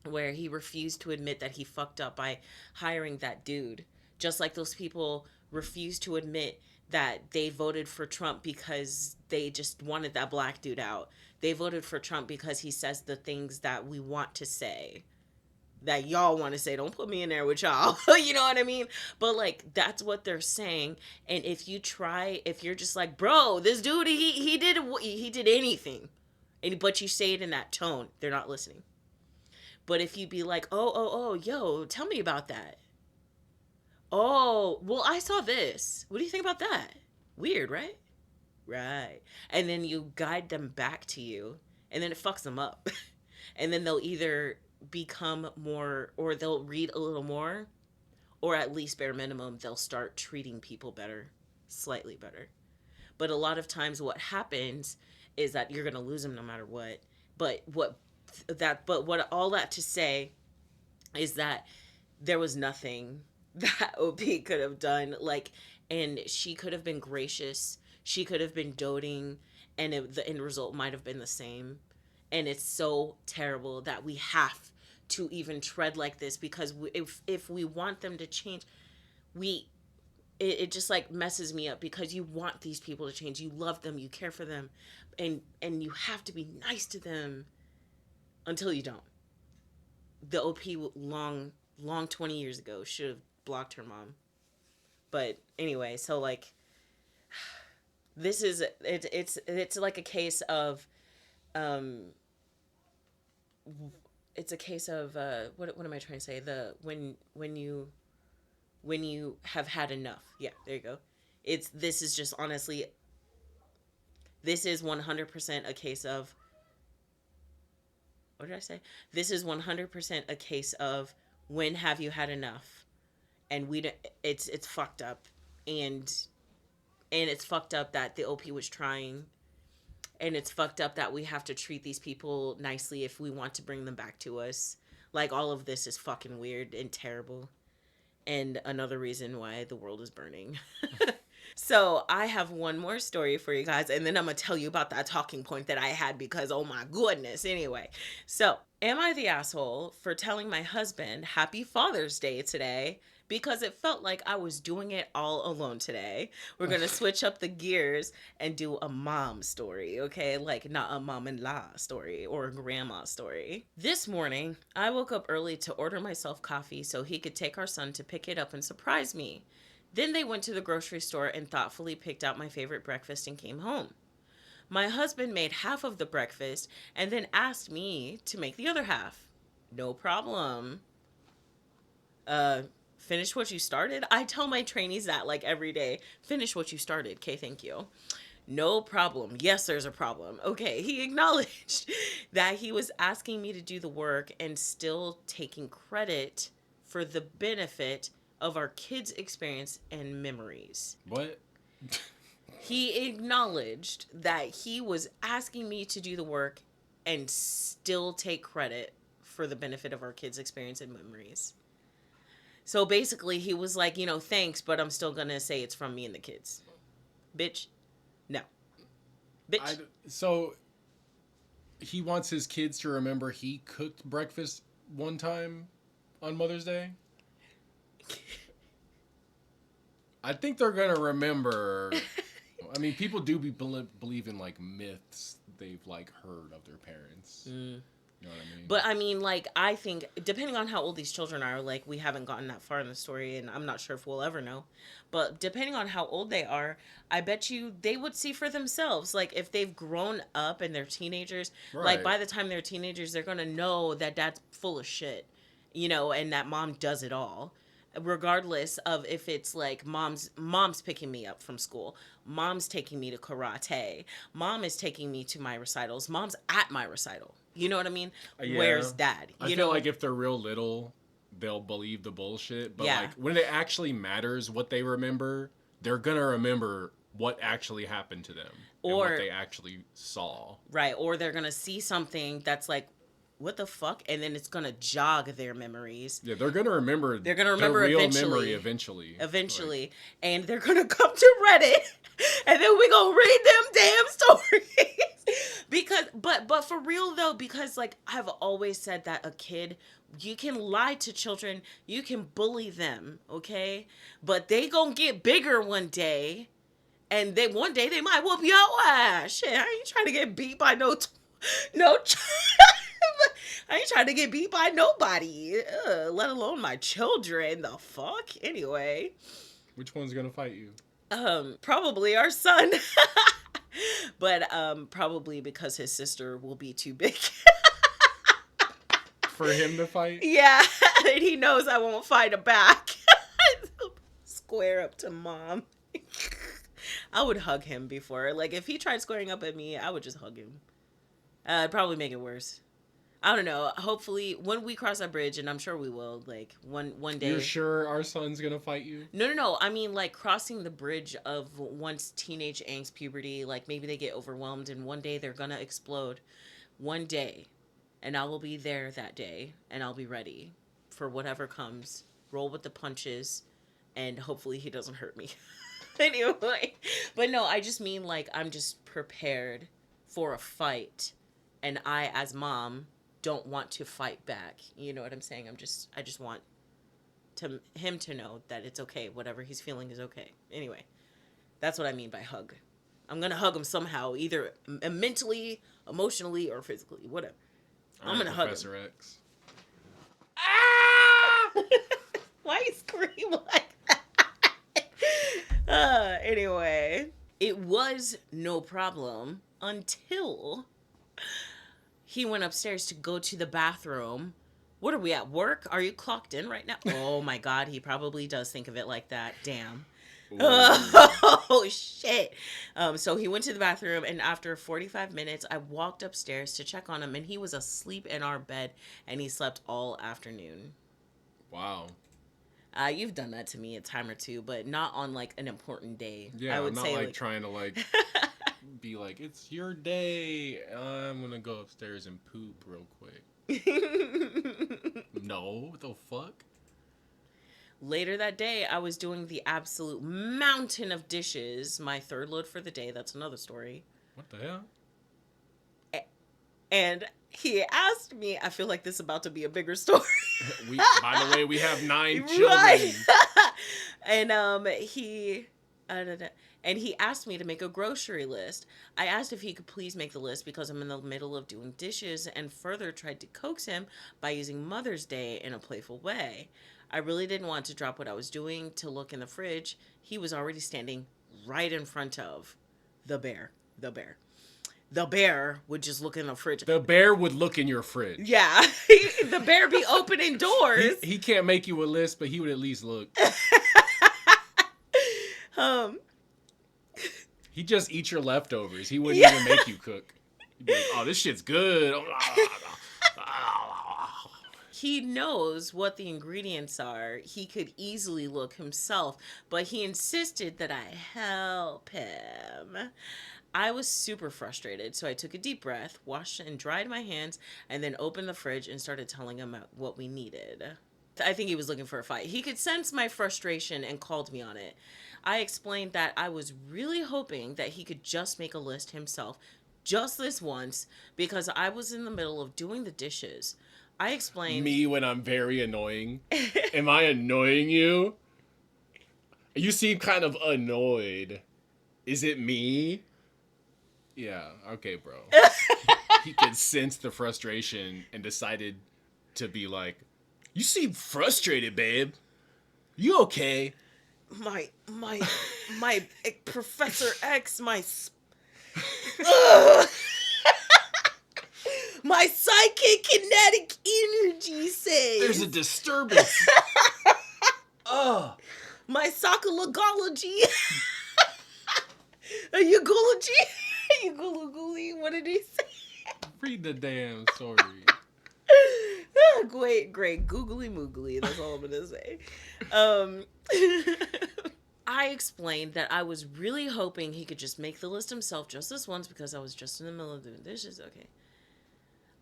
S1: where he refused to admit that he fucked up by hiring that dude. Just like those people refused to admit that they voted for Trump because they just wanted that black dude out. They voted for Trump because he says the things that we want to say, that y'all want to say. Don't put me in there with y'all. You know what I mean? But like, that's what they're saying. And if you're just like, bro, this dude, he did anything, and but you say it in that tone, they're not listening. But if you be like, oh, yo, tell me about that. Oh, well, I saw this. What do you think about that? Weird, right? Right. And then you guide them back to you, and then it fucks them up. And then they'll either become more, or they'll read a little more, or at least bare minimum, they'll start treating people better, slightly better. But a lot of times, what happens is that you're going to lose them no matter what. But what all that to say is that there was nothing that OP could have done. Like, and she could have been gracious. She could have been doting, and the end result might have been the same. And it's so terrible that we have to even tread like this, because if we want them to change, we it just like messes me up, because you want these people to change. You love them, you care for them, and you have to be nice to them until you don't. The OP long 20 years ago should have blocked her mom. But anyway, so like, this is it's like a case of it's a case of what am I trying to say? The when you have had enough. Yeah, there you go. This is just honestly, this is 100% a case of, what did I say? This is 100% a case of, when have you had enough? And it's fucked up. And it's fucked up that the OP was trying, and it's fucked up that we have to treat these people nicely if we want to bring them back to us. Like, all of this is fucking weird and terrible, and another reason why the world is burning. So I have one more story for you guys, and then I'm gonna tell you about that talking point that I had because oh my goodness. Anyway, so am I the asshole for telling my husband Happy Father's Day today? Because it felt like I was doing it all alone today. We're gonna switch up the gears and do a mom story, okay? Like not a mom-in-law story or a grandma story. This morning, I woke up early to order myself coffee so he could take our son to pick it up and surprise me. Then they went to the grocery store and thoughtfully picked out my favorite breakfast and came home. My husband made half of the breakfast and then asked me to make the other half. No problem. Finish what you started? I tell my trainees that like every day. Finish what you started. Okay, thank you. No problem. Yes, there's a problem. Okay, he acknowledged that he was asking me to do the work and still taking credit for the benefit of our kids' experience and memories.
S2: What?
S1: He acknowledged that he was asking me to do the work and still take credit for the benefit of our kids' experience and memories. So basically, he was like, thanks, but I'm still going to say it's from me and the kids. Bitch. No. Bitch.
S2: So he wants his kids to remember he cooked breakfast one time on Mother's Day? I think they're going to remember. I mean, people do believe in like myths they've like heard of their parents. You know what I mean?
S1: But I mean, like, I think depending on how old these children are, like, we haven't gotten that far in the story, and I'm not sure if we'll ever know. But depending on how old they are, I bet you they would see for themselves. Like, if they've grown up and they're teenagers, like, by the time they're teenagers, they're going to know that dad's full of shit, and that mom does it all. Regardless of if it's like mom's picking me up from school, mom's taking me to karate, mom is taking me to my recitals, mom's at my recital. You know what I mean?
S2: Yeah.
S1: Where's dad?
S2: I feel like if they're real little, they'll believe the bullshit. But like when it actually matters what they remember, they're gonna remember what actually happened to them or and what they actually saw.
S1: Right. Or they're gonna see something that's like, what the fuck? And then it's gonna jog their memories.
S2: Yeah, they're gonna remember.
S1: They're gonna remember
S2: their real
S1: eventually.
S2: Memory eventually.
S1: Eventually, like, and they're gonna come to Reddit, and then we gonna read them damn stories. Because, but for real though, because like I've always said that a kid, you can lie to children, you can bully them, okay, but they gonna get bigger one day, and one day they might whoop your ass. Shit, I ain't trying to get beat by no. I ain't trying to get beat by nobody, let alone my children. The fuck? Anyway.
S2: Which one's gonna fight you?
S1: Probably our son. But probably because his sister will be too big.
S2: For him to fight?
S1: Yeah, and he knows I won't fight him back. Square up to mom. I would hug him before. Like, if he tried squaring up at me, I would just hug him. I'd probably make it worse. I don't know. Hopefully, when we cross that bridge, and I'm sure we will, like, one day.
S2: You're sure our son's gonna fight you?
S1: No. I mean, like, crossing the bridge of once teenage angst, puberty, like, maybe they get overwhelmed, and one day they're gonna explode. One day. And I will be there that day, and I'll be ready for whatever comes. Roll with the punches, and hopefully he doesn't hurt me. Anyway. But no, I just mean, like, I'm just prepared for a fight, and I, as mom, don't want to fight back. You know what I'm saying? I just want him to know that it's okay. Whatever he's feeling is okay. Anyway, that's what I mean by hug. I'm gonna hug him somehow, either mentally, emotionally, or physically, whatever. I'm gonna hug him.
S2: X.
S1: Ah! Why you scream like that? Anyway, it was no problem until he went upstairs to go to the bathroom. What are we at work? Are you clocked in right now? Oh my God, he probably does think of it like that. Damn. Oh shit. So he went to the bathroom, and after 45 minutes, I walked upstairs to check on him, and he was asleep in our bed, and he slept all afternoon.
S2: Wow.
S1: You've done that to me a time or two, but not on like an important day.
S2: Yeah,
S1: I would
S2: I'm not
S1: say
S2: like trying to like be like, it's your day. I'm gonna go upstairs and poop real quick. No, what the fuck?
S1: Later that day, I was doing the absolute mountain of dishes, my third load for the day. That's another story.
S2: What the hell?
S1: And he asked me, I feel like this is about to be a bigger story.
S2: By the way, we have 9 children.
S1: Right. And he and he asked me to make a grocery list. I asked if he could please make the list because I'm in the middle of doing dishes, and further tried to coax him by using Mother's Day in a playful way. I really didn't want to drop what I was doing to look in the fridge. He was already standing right in front of the bear. The bear would just look in the fridge.
S2: The bear would look in your fridge.
S1: Yeah. The bear be opening doors.
S2: He can't make you a list, but he would at least look. He'd just eat your leftovers. He wouldn't even make you cook. He'd be like, oh, this shit's good.
S1: He knows what the ingredients are. He could easily look himself, but he insisted that I help him. I was super frustrated, so I took a deep breath, washed and dried my hands, and then opened the fridge and started telling him what we needed. I think he was looking for a fight. He could sense my frustration and called me on it. I explained that I was really hoping that he could just make a list himself, just this once, because I was in the middle of doing the dishes. I explained...
S2: Me when I'm very annoying? Am I annoying you? You seem kind of annoyed. Is it me? Yeah, okay, bro. He could sense the frustration and decided to be like, you seem frustrated, babe. You okay?
S1: My Professor X, my psychic kinetic energy says.
S2: There's a disturbance.
S1: My psychologology. Ugology. Ugoluguli. What did he say?
S2: Read the damn story.
S1: Great. Googly moogly. That's all I'm gonna say. I explained that I was really hoping he could just make the list himself just this once because I was just in the middle of doing dishes. Okay.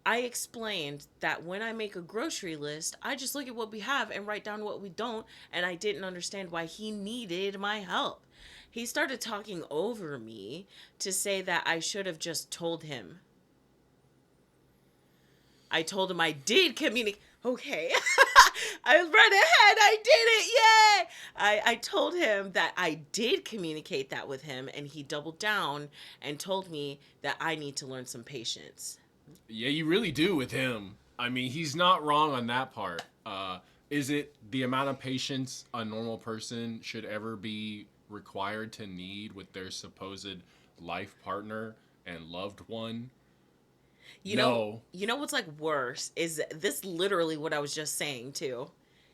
S1: I explained that when I make a grocery list, I just look at what we have and write down what we don't, and I didn't understand why he needed my help. He started talking over me to say that I should have just told him. I told him I did communicate. Okay. I read ahead. I did it. Yay. I told him that I did communicate that with him, and he doubled down and told me that I need to learn some patience.
S2: Yeah, you really do with him. I mean, he's not wrong on that part. Is it the amount of patience a normal person should ever be required to need with their supposed life partner and loved one?
S1: You know what's like worse is this literally what I was just saying too,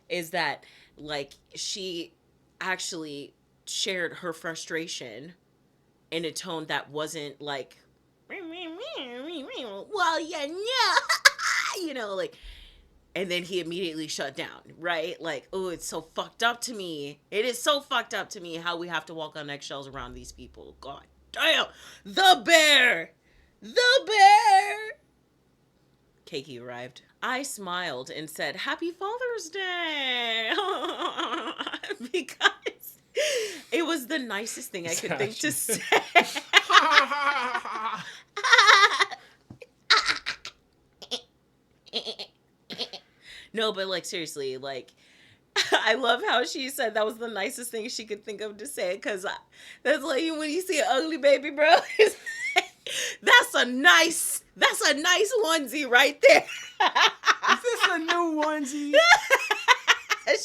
S1: is that like she actually shared her frustration in a tone that wasn't like, well, yeah, like, and then he immediately shut down, right? Like, oh, it's so fucked up to me. It is so fucked up to me how we have to walk on eggshells around these people. God damn. The bear! Keiki arrived. I smiled and said, Happy Father's Day! Because it was the nicest thing I could think to say. No, but like seriously, like I love how she said that was the nicest thing she could think of to say, because that's like when you see an ugly baby, bro. That's a nice onesie right there.
S2: Is this a new onesie?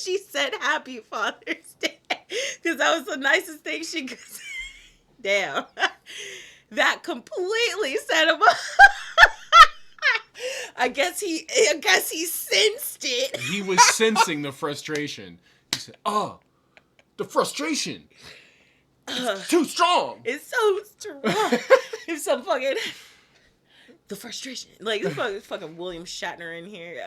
S1: She said Happy Father's Day because that was the nicest thing she could say. Damn. That completely set him up. I guess he sensed it.
S2: He was sensing the frustration. He said, the frustration. It's too strong.
S1: It's so strong. It's so fucking... The frustration. Like, this fucking William Shatner in here.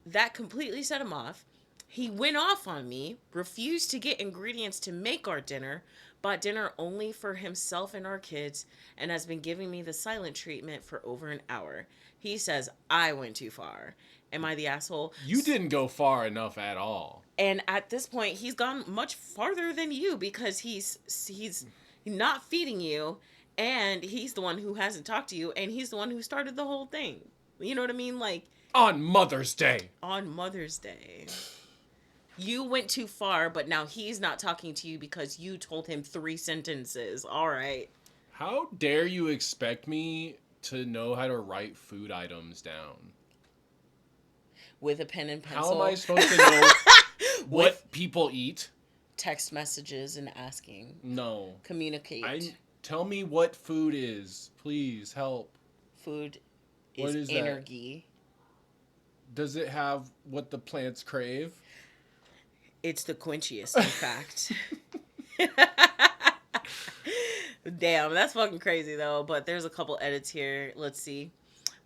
S1: That completely set him off. He went off on me, refused to get ingredients to make our dinner, bought dinner only for himself and our kids, and has been giving me the silent treatment for over an hour. He says I went too far. Am I the asshole?
S2: You didn't go far enough at all.
S1: And at this point, he's gone much farther than you because he's not feeding you, and he's the one who hasn't talked to you, and he's the one who started the whole thing. You know what I mean? Like,
S2: On Mother's Day.
S1: on Mother's Day. You went too far, but now he's not talking to you because you told him 3 sentences. All right.
S2: How dare you expect me to know how to write food items down?
S1: With a pen and pencil.
S2: How am I supposed to know what people eat?
S1: Text messages and asking.
S2: No.
S1: Communicate.
S2: Tell me what food is. Please help.
S1: Food
S2: What
S1: is
S2: is that?
S1: energy.
S2: Does it have what the plants crave?
S1: It's the quenchiest, in fact. Damn, that's fucking crazy though. But there's a couple edits here. Let's see.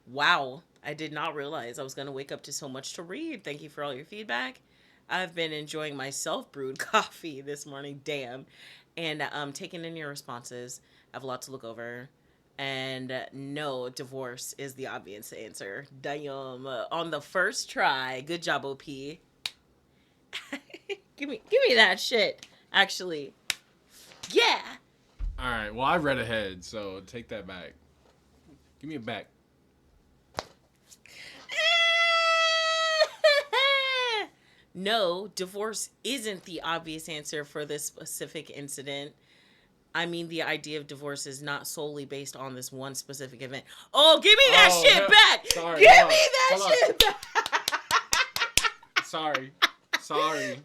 S1: Wow, I did not realize I was going to wake up to so much to read. Thank you for all your feedback. I've been enjoying my self-brewed coffee this morning. Damn. And taking in your responses. I have a lot to look over. And no, divorce is the obvious answer. Damn. On the first try. Good job, OP. give me that shit. Actually. Yeah.
S2: All right. Well, I read ahead, so take that back. Give me it back.
S1: No, divorce isn't the obvious answer for this specific incident. I mean, the idea of divorce is not solely based on this one specific event. Oh, give me that shit back!
S2: Sorry,
S1: Give me that shit back!
S2: Sorry.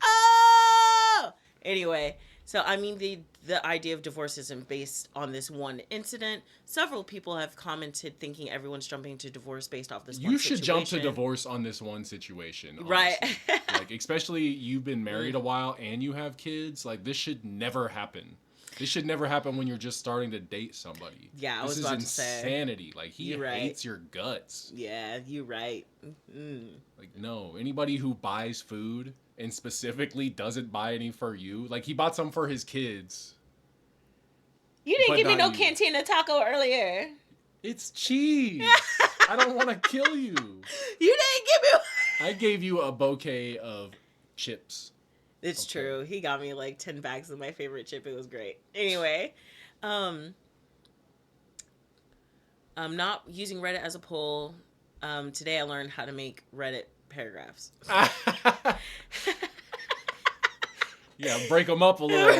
S1: Oh! Anyway, so I mean, the idea of divorce isn't based on this one incident. Several people have commented thinking everyone's jumping to divorce based off this one situation.
S2: You should jump to divorce on this one situation. Honestly.
S1: Right.
S2: Like, especially you've been married a while and you have kids. Like, this should never happen. This should never happen when you're just starting to date somebody.
S1: Yeah, I was about to say.
S2: This is insanity. Like, he
S1: You're right.
S2: hates your guts.
S1: Yeah, you're right. Mm.
S2: Like, no. Anybody who buys food and specifically doesn't buy any for you. Like, he bought some for his kids.
S1: You didn't
S2: But
S1: give me no
S2: not you.
S1: cantina taco earlier.
S2: It's cheese. I don't want to kill you.
S1: You didn't give me.
S2: I gave you a bouquet of chips.
S1: It's true. He got me like 10 bags of my favorite chip. It was great. Anyway, I'm not using Reddit as a poll. Today I learned how to make Reddit paragraphs.
S2: Yeah, break them up a little.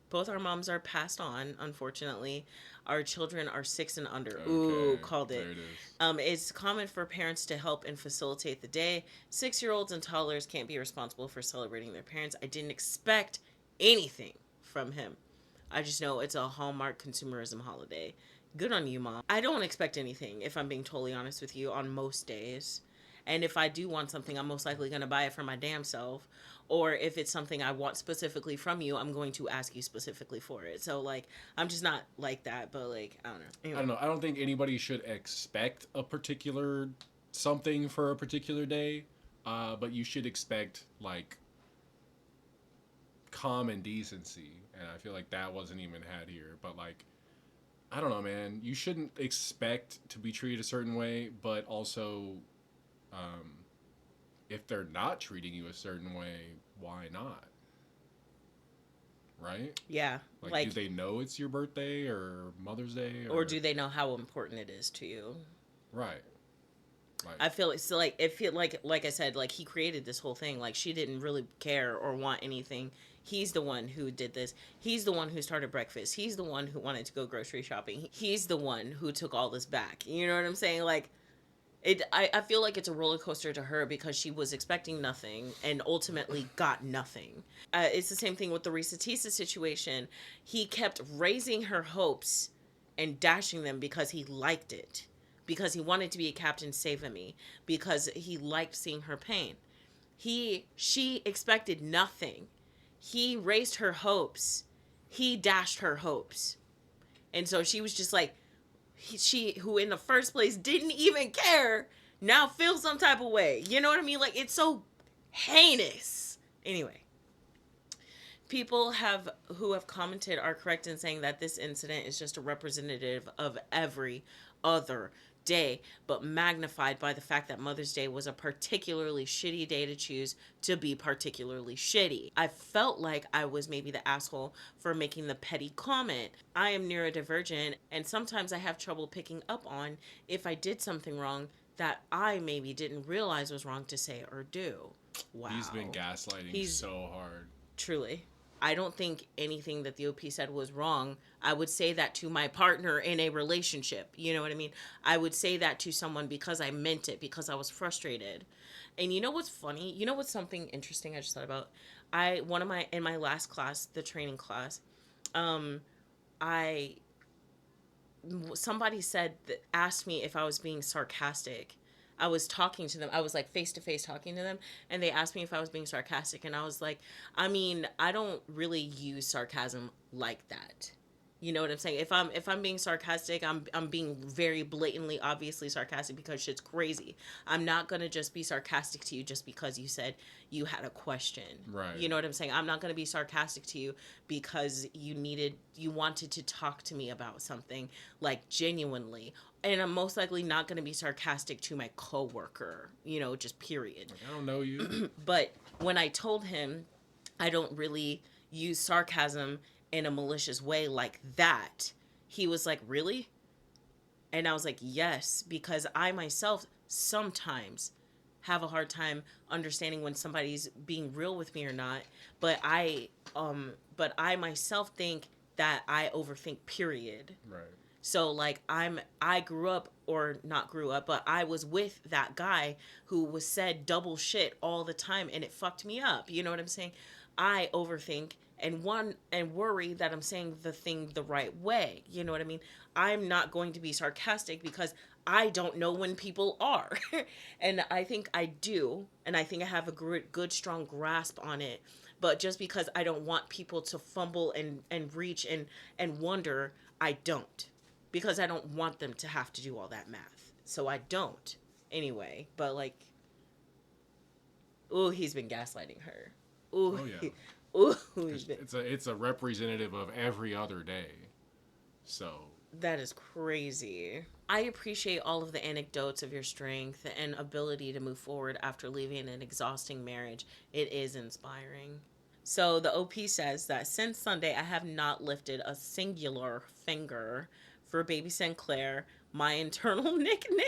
S1: Both our moms are passed on, unfortunately. Our children are 6 and under. Ooh, called it.
S2: There it is.
S1: It's common for parents to help and facilitate the day. 6-year-olds and toddlers can't be responsible for celebrating their parents. I didn't expect anything from him. I just know it's a Hallmark consumerism holiday. Good on you, Mom. I don't expect anything, if I'm being totally honest with you, on most days. And if I do want something, I'm most likely going to buy it for my damn self. Or if it's something I want specifically from you, I'm going to ask you specifically for it. So, like, I'm just not like that, but, like, I don't know. Anyway.
S2: I don't know. I don't think anybody should expect a particular something for a particular day. But you should expect, like, common decency. And I feel like that wasn't even had here. But, like, I don't know, man. You shouldn't expect to be treated a certain way, but also... if they're not treating you a certain way, why not? Right?
S1: Yeah.
S2: Like, do they know it's your birthday or Mother's Day?
S1: Or do they know how important it is to you?
S2: Right. Like,
S1: I feel it's so, like, it feel like I said, like, he created this whole thing. Like, she didn't really care or want anything. He's the one who did this. He's the one who started breakfast. He's the one who wanted to go grocery shopping. He's the one who took all this back. You know what I'm saying? Like, I feel like it's a roller coaster to her because she was expecting nothing and ultimately got nothing. It's the same thing with the Risa Tisa situation. He kept raising her hopes and dashing them because he liked it. Because he wanted to be a Captain Save-A-Me. Because he liked seeing her pain. She expected nothing. He raised her hopes. He dashed her hopes. And so she was just like, she who in the first place didn't even care now feels some type of way. You know what I mean? Like, it's so heinous. Anyway, people who have commented are correct in saying that this incident is just a representative of every other day, but magnified by the fact that Mother's Day was a particularly shitty day to choose to be particularly shitty. I felt like I was maybe the asshole for making the petty comment. I am neurodivergent, and sometimes I have trouble picking up on if I did something wrong that I maybe didn't realize was wrong to say or do. Wow.
S2: He's been gaslighting so hard.
S1: Truly. I don't think anything that the OP said was wrong. I would say that to my partner in a relationship. You know what I mean? I would say that to someone because I meant it, because I was frustrated. And you know what's funny? You know what's something interesting I just thought about? In my last class, the training class, I somebody asked me if I was being sarcastic. I was talking to them. I was like face to face talking to them, and they asked me if I was being sarcastic, and I was like, I mean, I don't really use sarcasm like that. You know what I'm saying? If I'm being sarcastic, I'm being very blatantly obviously sarcastic because shit's crazy. I'm not going to just be sarcastic to you just because you said you had a question.
S2: Right.
S1: You know what I'm saying? I'm not going to be sarcastic to you because you wanted to talk to me about something, like, genuinely. And I'm most likely not going to be sarcastic to my coworker, you know, just period.
S2: Like, I don't know you.
S1: But when I told him I don't really use sarcasm in a malicious way like that, he was like, really? And I was like, yes, because I myself sometimes have a hard time understanding when somebody's being real with me or not. But I myself think that I overthink, period.
S2: Right.
S1: So, like, I grew up, or not grew up, but I was with that guy who was said double shit all the time, and it fucked me up. You know what I'm saying? I overthink and worry that I'm saying the thing the right way. You know what I mean? I'm not going to be sarcastic because I don't know when people are. And I think I do, and I think I have a good strong grasp on it. But just because I don't want people to fumble and reach and wonder, I don't. Because I don't want them to have to do all that math. So I don't. Anyway, but like, ooh, he's been gaslighting her. Ooh,
S2: Oh yeah.
S1: Ooh,
S2: It's a representative of every other day. So
S1: that is crazy. I appreciate all of the anecdotes of your strength and ability to move forward after leaving an exhausting marriage. It is inspiring. So the OP says that since Sunday, I have not lifted a singular finger for baby Sinclair, my internal nickname.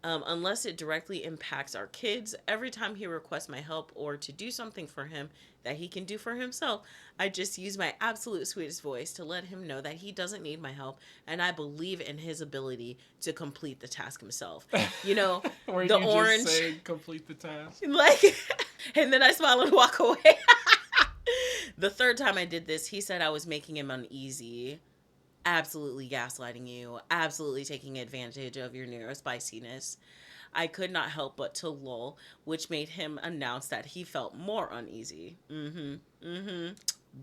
S1: Unless it directly impacts our kids. Every time he requests my help or to do something for him that he can do for himself, I just use my absolute sweetest voice to let him know that he doesn't need my help, and I believe in his ability to complete the task himself. You know, the orange.
S2: Just say complete the task.
S1: Like, and then I smile and walk away. The third time I did this, he said I was making him uneasy. Absolutely gaslighting you, absolutely taking advantage of your neurospiciness. I could not help but to lull, which made him announce that he felt more uneasy.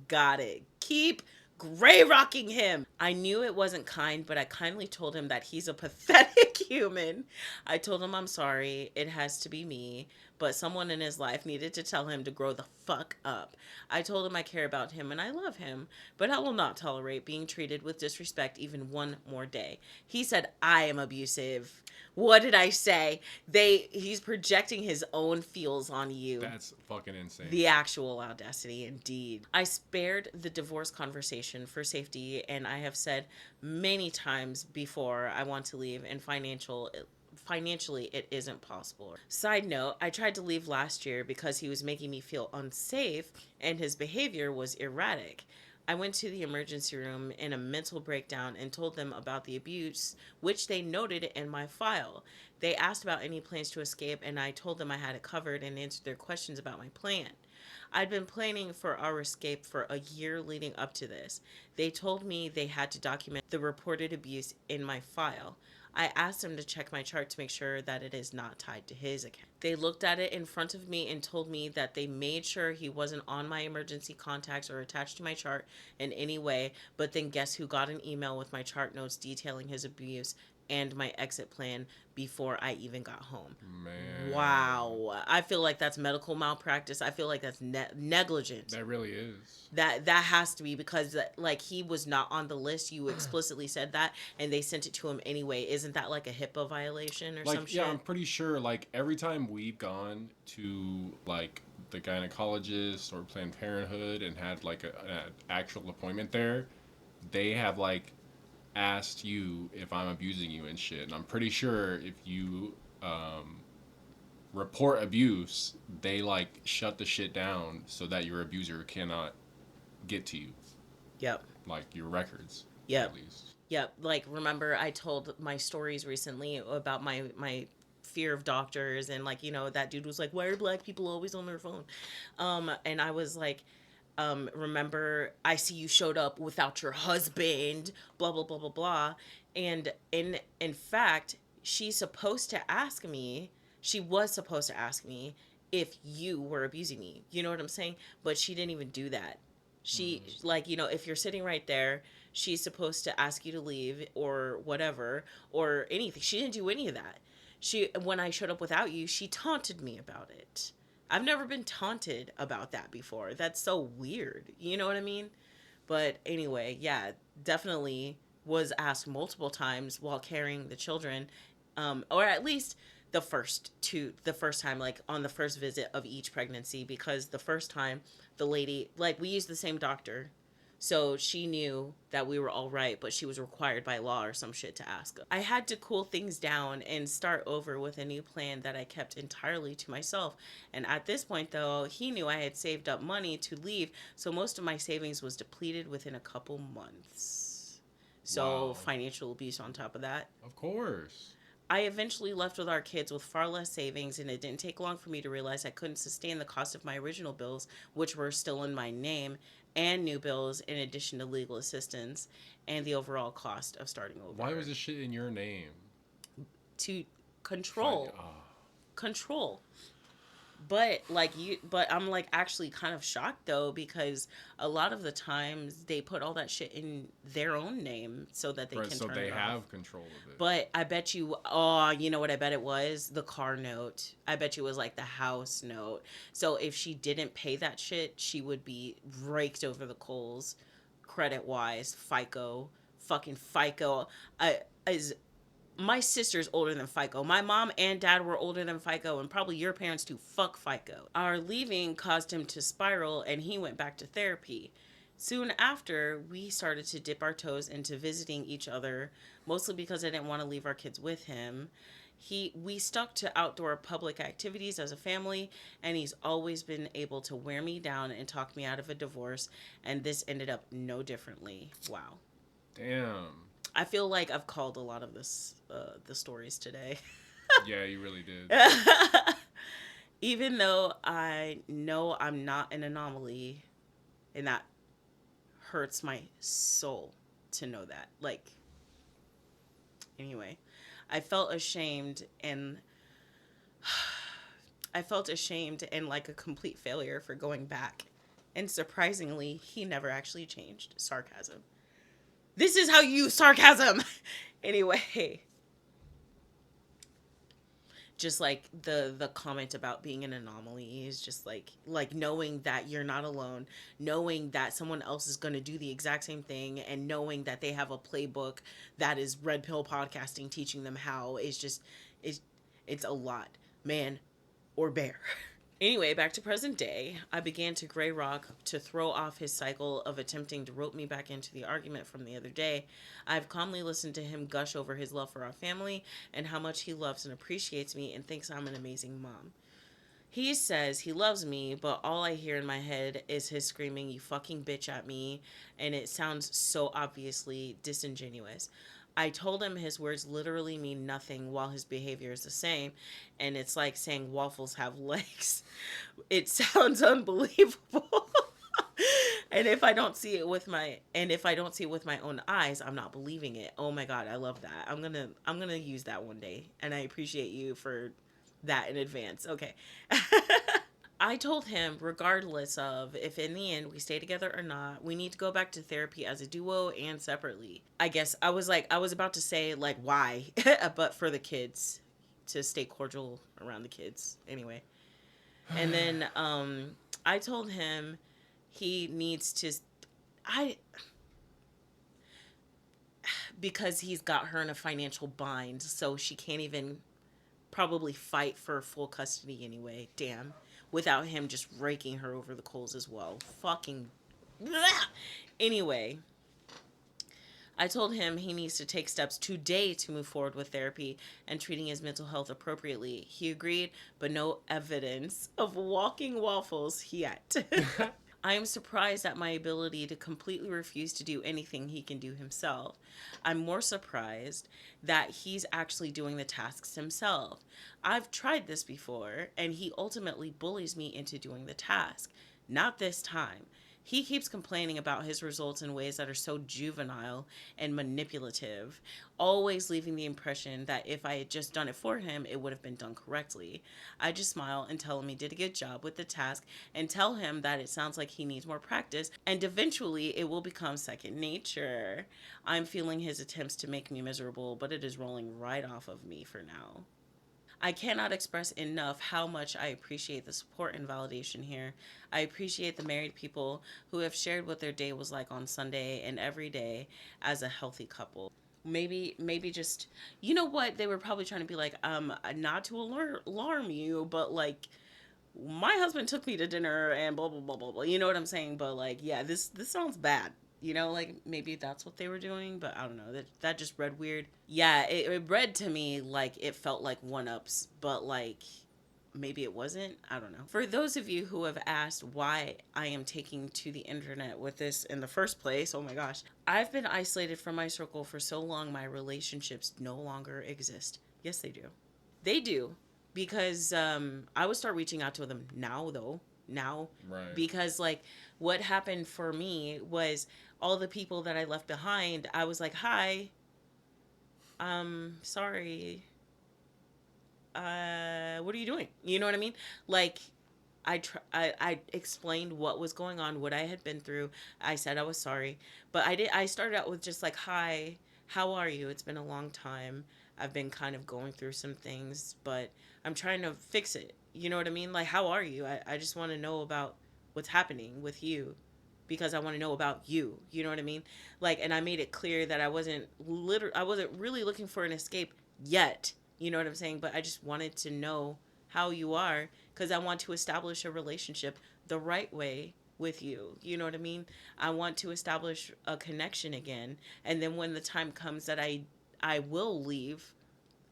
S1: Got it. Keep gray rocking him. I knew it wasn't kind, but I kindly told him that he's a pathetic human. I told him I'm sorry, it has to be me, but someone in his life needed to tell him to grow the fuck up. I told him I care about him and I love him, but I will not tolerate being treated with disrespect even one more day. He said I am abusive. What did I say? He's projecting his own feels on you.
S2: That's fucking insane.
S1: The actual audacity, indeed. I spared the divorce conversation for safety, and I have said many times before I want to leave, and financially it isn't possible. Side note, I tried to leave last year because he was making me feel unsafe and his behavior was erratic. I went to the emergency room in a mental breakdown and told them about the abuse, which they noted in my file. They asked about any plans to escape, and I told them I had it covered and answered their questions about my plan. I'd been planning for our escape for a year leading up to this. They told me they had to document the reported abuse in my file. I asked them to check my chart to make sure that it is not tied to his account. They looked at it in front of me and told me that they made sure he wasn't on my emergency contacts or attached to my chart in any way, but then guess who got an email with my chart notes detailing his abuse and my exit plan before I even got home.
S2: Man.
S1: Wow. I feel like that's medical malpractice. I feel like that's negligent.
S2: That really is.
S1: That has to be, because like he was not on the list. You explicitly said that, and they sent it to him anyway. Isn't that like a HIPAA violation or
S2: Like,
S1: some shit?
S2: yeah, I'm pretty sure, like, every time we've gone to, like, the gynecologist or Planned Parenthood and had, like, an actual appointment there, they have, like, asked you if I'm abusing you and shit. And I'm pretty sure if you report abuse, they, like, shut the shit down so that your abuser cannot get to you.
S1: Yep.
S2: Like, your records,
S1: Yep.
S2: at least.
S1: Yep. Like, remember I told my stories recently about my fear of doctors, and like, that dude was like, why are black people always on their phone? And I was like, remember I see you showed up without your husband, blah blah blah blah blah. And in fact, she was supposed to ask me if you were abusing me. You know what I'm saying? But she didn't even do that. She, like, if you're sitting right there, she's supposed to ask you to leave or whatever, or anything. She didn't do any of that. When I showed up without you, she taunted me about it. I've never been taunted about that before. That's so weird. You know what I mean? But anyway, yeah, definitely was asked multiple times while carrying the children, or at least the first time, like on the first visit of each pregnancy, because the first time the lady, like, we used the same doctor, so she knew that we were all right, but she was required by law or some shit to ask. I had to cool things down and start over with a new plan that I kept entirely to myself. And at this point, though, he knew I had saved up money to leave, so most of my savings was depleted within a couple months. So,
S2: Wow.
S1: financial abuse on top of that.
S2: Of course.
S1: I eventually left with our kids with far less savings, and it didn't take long for me to realize I couldn't sustain the cost of my original bills, which were still in my name, and new bills in addition to legal assistance and the overall cost of starting over.
S2: Why was this shit in your name?
S1: To control.
S2: Fine.
S1: Control. But I'm like actually kind of shocked though, because a lot of the times they put all that shit in their own name so that they
S2: Right,
S1: can
S2: so
S1: turn
S2: they
S1: it
S2: have
S1: off.
S2: control of it.
S1: But I bet you, you know what I bet it was? The car note. I bet you it was like the house note. So if she didn't pay that shit, she would be raked over the coals, credit wise, fucking FICO. My sister's older than FICO. My mom and dad were older than FICO, and probably your parents too. Fuck FICO. Our leaving caused him to spiral, and he went back to therapy. Soon after, we started to dip our toes into visiting each other, mostly because I didn't want to leave our kids with him. We stuck to outdoor public activities as a family, and he's always been able to wear me down and talk me out of a divorce, and this ended up no differently. Wow.
S2: Damn.
S1: I feel like I've called a lot of the stories today.
S2: Yeah, you really did.
S1: Even though I know I'm not an anomaly, and that hurts my soul to know that. Like, anyway, I felt ashamed and like a complete failure for going back. And surprisingly, he never actually changed. Sarcasm. This is how you use sarcasm. Anyway, just like the comment about being an anomaly is just like knowing that you're not alone, knowing that someone else is going to do the exact same thing, and knowing that they have a playbook that is red pill podcasting teaching them how is just it's a lot, man or bear. Anyway, back to present day. I began to gray rock to throw off his cycle of attempting to rope me back into the argument from the other day. I've calmly listened to him gush over his love for our family and how much he loves and appreciates me and thinks I'm an amazing mom. He says he loves me, but all I hear in my head is his screaming, "You fucking bitch," at me, and it sounds so obviously disingenuous. I told him his words literally mean nothing while his behavior is the same, and it's like saying waffles have legs. It sounds unbelievable. And if I don't see it with my own eyes, I'm not believing it. Oh my god, I love that. I'm going to use that one day, and I appreciate you for that in advance. Okay. I told him, regardless of if in the end we stay together or not, we need to go back to therapy as a duo and separately. I guess I was about to say, like, why? But for the kids, to stay cordial around the kids. Anyway. And then I told him he needs to. I. Because he's got her in a financial bind, so she can't even probably fight for full custody anyway. Damn. Without him just raking her over the coals as well. Fucking. Blah! Anyway, I told him he needs to take steps today to move forward with therapy and treating his mental health appropriately. He agreed, but no evidence of walking waffles yet. I am surprised at my ability to completely refuse to do anything he can do himself. I'm more surprised that he's actually doing the tasks himself. I've tried this before, and he ultimately bullies me into doing the task. Not this time. He keeps complaining about his results in ways that are so juvenile and manipulative, always leaving the impression that if I had just done it for him, it would have been done correctly. I just smile and tell him he did a good job with the task and tell him that it sounds like he needs more practice and eventually it will become second nature. I'm feeling his attempts to make me miserable, but it is rolling right off of me for now. I cannot express enough how much I appreciate the support and validation here. I appreciate the married people who have shared what their day was like on Sunday and every day as a healthy couple. Maybe just, you know what, they were probably trying to be like, not to alarm you, but like, my husband took me to dinner and blah blah blah blah blah. You know what I'm saying? But like, yeah, this sounds bad. You know, like maybe that's what they were doing, but I don't know. That just read weird. Yeah, it read to me like it felt like one ups, but like maybe it wasn't. I don't know. For those of you who have asked why I am taking to the internet with this in the first place, oh my gosh, I've been isolated from my circle for so long. My relationships no longer exist. Yes, they do. They do, because I would start reaching out to them now though. Now,
S2: Right.
S1: because like what happened for me was all the people that I left behind. I was like, "Hi, sorry. What are you doing?" You know what I mean? Like I explained what was going on, what I had been through. I said I was sorry, but I started out with just like, "Hi, how are you? It's been a long time. I've been kind of going through some things, but I'm trying to fix it." You know what I mean? Like, "How are you? I just want to know about what's happening with you." Because I want to know about you. You know what I mean? Like, and I made it clear that I wasn't really looking for an escape yet. You know what I'm saying? But I just wanted to know how you are, because I want to establish a relationship the right way with you. You know what I mean? I want to establish a connection again. And then when the time comes that I will leave,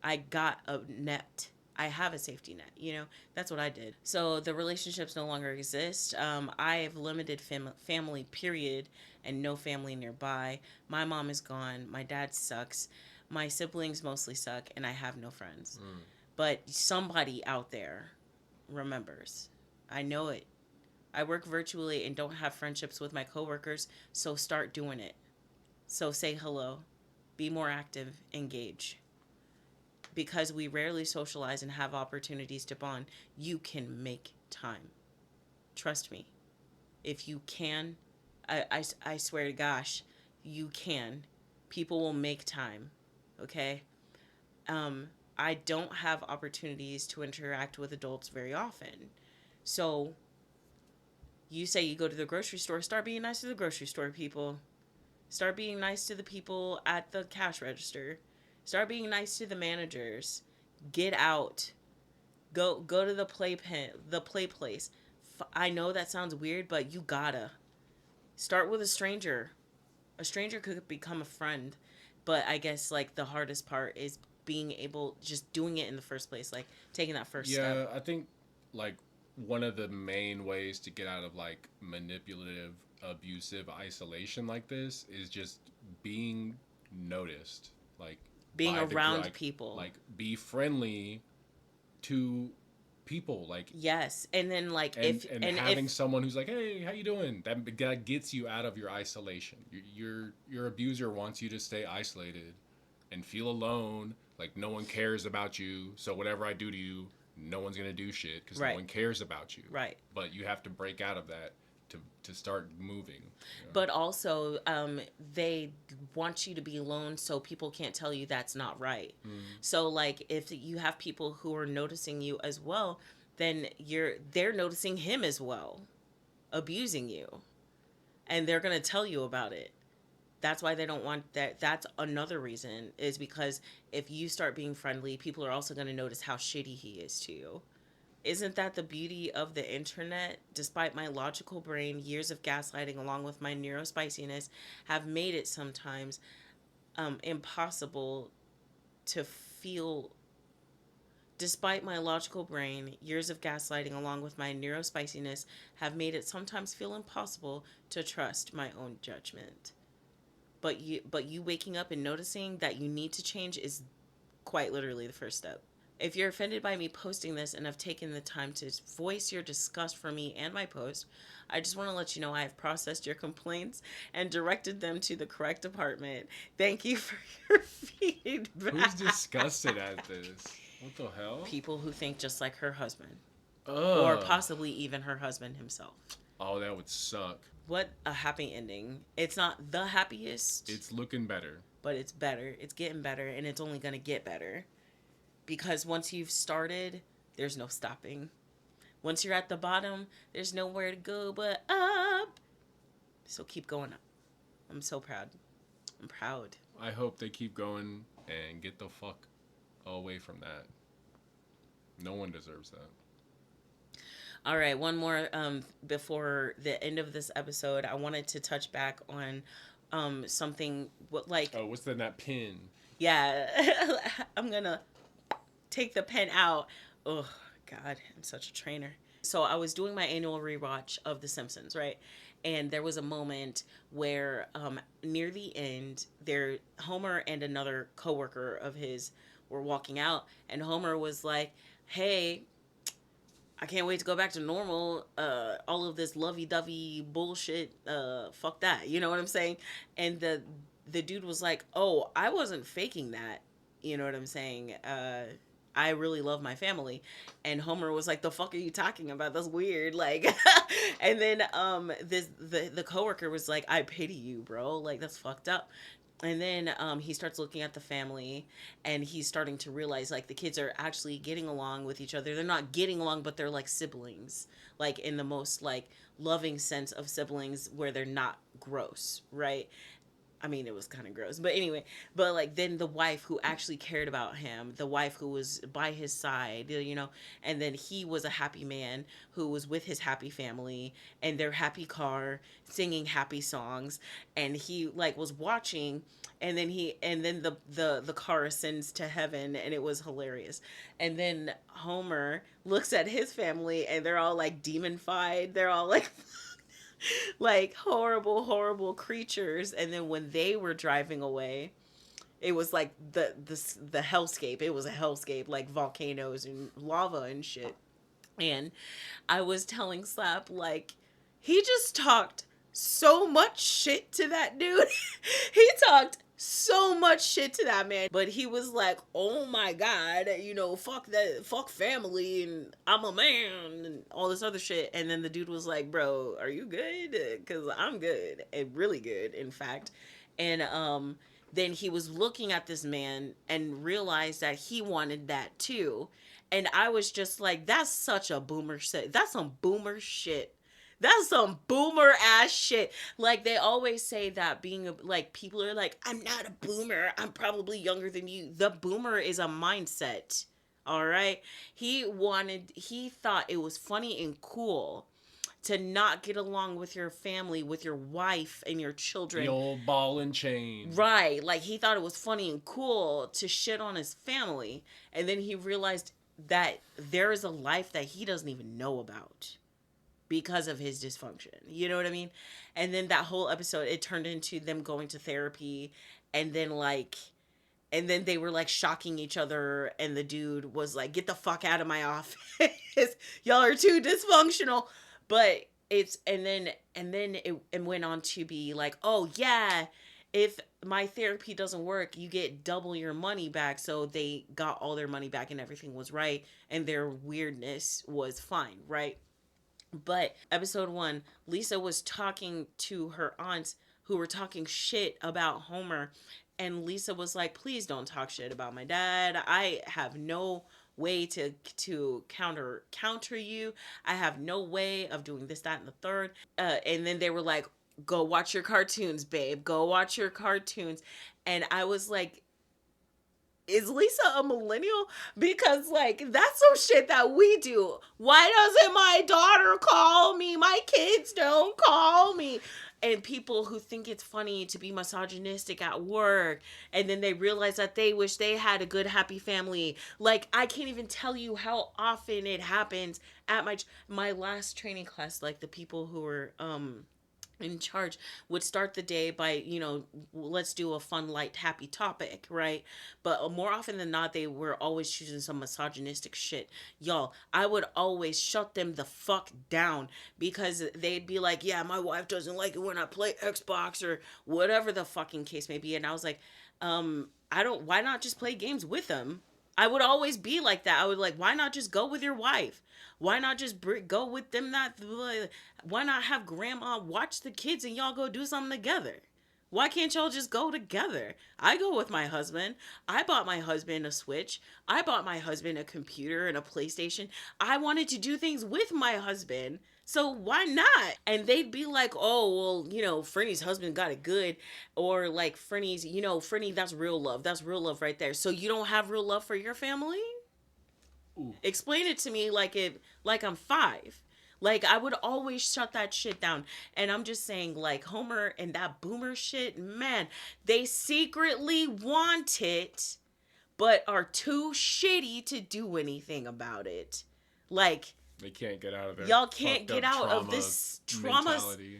S1: I got a net. I have a safety net, you know? That's what I did. So the relationships no longer exist. I have limited family, period, and no family nearby. My mom is gone. My dad sucks. My siblings mostly suck, and I have no friends. But somebody out there remembers. I know it. I work virtually and don't have friendships with my coworkers, so start doing it. So say hello. Be more active, engage. Because we rarely socialize and have opportunities to bond, you can make time. Trust me. If you can, I swear to gosh, you can. People will make time. Okay? I don't have opportunities to interact with adults very often. So you say you go to the grocery store, start being nice to the grocery store people. Start being nice to the people at the cash register. Start being nice to the managers. Get out. Go to the play place. I know that sounds weird, but you gotta. Start with a stranger. A stranger could become a friend, but I guess like the hardest part is being able, just doing it in the first place, like taking that first
S2: Yeah,
S1: step.
S2: I think like one of the main ways to get out of like manipulative, abusive isolation like this is just being noticed, like
S1: Being
S2: by the gr-
S1: around people.
S2: like be friendly to people, like
S1: Yes, and then like
S2: and having someone who's like, hey, how you doing? That gets you out of your isolation. Your abuser wants you to stay isolated and feel alone, like no one cares about you. So whatever I do to you, no one's gonna do shit because
S1: Right.
S2: no one cares about you.
S1: Right.
S2: But you have to break out of that to start moving.
S1: But also, they want you to be alone so people can't tell you that's not right. So, like, if you have people who are noticing you as well, then they're noticing him as well, abusing you, and they're gonna tell you about it. That's why they don't want that. That's another reason, is because if you start being friendly, people are also gonna notice how shitty he is to you. Isn't that the beauty of the internet? Despite my logical brain, years of gaslighting along with my neurospiciness have made it sometimes impossible to feel. Despite my logical brain, years of gaslighting along with my neurospiciness have made it sometimes feel impossible to trust my own judgment. But you waking up and noticing that you need to change is quite literally the first step. If you're offended by me posting this and have taken the time to voice your disgust for me and my post, I just want to let you know I have processed your complaints and directed them to the correct department. Thank you for your feedback.
S2: Who's disgusted at this? What the hell?
S1: People who think just like her husband,
S2: Ugh.
S1: or possibly even her husband himself.
S2: Oh, that would suck.
S1: What a happy ending. It's not the happiest.
S2: It's looking better.
S1: But it's better. It's getting better, and it's only going to get better. Because once you've started, there's no stopping. Once you're at the bottom, there's nowhere to go but up. So keep going up. I'm so proud. I'm proud.
S2: I hope they keep going and get the fuck away from that. No one deserves that.
S1: All right, one more before the end of this episode. I wanted to touch back on something like...
S2: Oh, what's in that pin?
S1: Yeah, I'm going to take the pen out. Oh, God, I'm such a trainer. So I was doing my annual rewatch of The Simpsons, right? And there was a moment where near the end, Homer and another coworker of his were walking out, and Homer was like, "Hey, I can't wait to go back to normal. All of this lovey-dovey bullshit, fuck that." You know what I'm saying? And the dude was like, "Oh, I wasn't faking that." You know what I'm saying? I really love my family. And Homer was like, "The fuck are you talking about? That's weird." Like, and then the coworker was like, "I pity you, bro. Like, that's fucked up." And then he starts looking at the family, and he's starting to realize, like, the kids are actually getting along with each other. They're not getting along, but they're like siblings, like in the most like loving sense of siblings, where they're not gross, right? I mean, it was kind of gross, but anyway, but like then the wife who actually cared about him, the wife who was by his side, you know, and then he was a happy man who was with his happy family and their happy car, singing happy songs, and he like was watching, and then the car ascends to heaven, and it was hilarious. And then Homer looks at his family, and they're all like demonified. They're all like like horrible creatures. And then when they were driving away, it was like the hellscape. It was a hellscape, like volcanoes and lava and shit. And I was telling Slap, like, he just talked so much shit to that dude. He talked so much shit to that man, but he was like, "Oh my God, you know, fuck that, fuck family, and I'm a man," and all this other shit. And then the dude was like, "Bro, are you good? Because I'm good, and really good, in fact." And then he was looking at this man and realized that he wanted that too. And I was just like, that's such a boomer shit. That's some boomer shit. That's some boomer ass shit. Like, they always say that like, people are like, "I'm not a boomer. I'm probably younger than you." The boomer is a mindset. All right. He thought it was funny and cool to not get along with your family, with your wife and your children.
S2: The old ball and chain.
S1: Right. Like, he thought it was funny and cool to shit on his family. And then he realized that there is a life that he doesn't even know about because of his dysfunction. You know what I mean? And then that whole episode, it turned into them going to therapy, and then they were like shocking each other, and the dude was like, "Get the fuck out of my office. Y'all are too dysfunctional." But and then it went on to be like, "Oh yeah, if my therapy doesn't work, you get double your money back. So they got all their money back and everything was right. And their weirdness was fine, right? But episode one, Lisa was talking to her aunts who were talking shit about Homer. And Lisa was like, please don't talk shit about my dad. I have no way to counter you. I have no way of doing this, that, and the third. And then they were like, go watch your cartoons, babe. Go watch your cartoons. And I was like, is Lisa a millennial? Because like that's some shit that we do. Why doesn't my daughter call me? My kids don't call me. And people who think it's funny to be misogynistic at work, and then they realize that they wish they had a good happy family. Like I can't even tell you how often it happens at my last training class. Like the people who were in charge would start the day by, let's do a fun, light, happy topic, right? But more often than not, they were always choosing some misogynistic shit. Y'all, I would always shut them the fuck down because they'd be like, yeah, my wife doesn't like it when I play Xbox or whatever the fucking case may be. And I was like, why not just play games with them? I would always be like that. I would like, why not just go with your wife? Why not just go with them? Why not have grandma watch the kids and y'all go do something together? Why can't y'all just go together? I go with my husband. I bought my husband a Switch. I bought my husband a computer and a PlayStation. I wanted to do things with my husband. So why not? And they'd be like, oh, well, Frinny's husband got it good. Or like Frinny's, Frinny, that's real love. That's real love right there. So you don't have real love for your family?
S2: Ooh.
S1: Explain it to me like I'm 5. Like I would always shut that shit down. And I'm just saying like Homer and that boomer shit, man, they secretly want it but are too shitty to do anything about it. Like
S2: They can't get out of it.
S1: Y'all can't get out of this trauma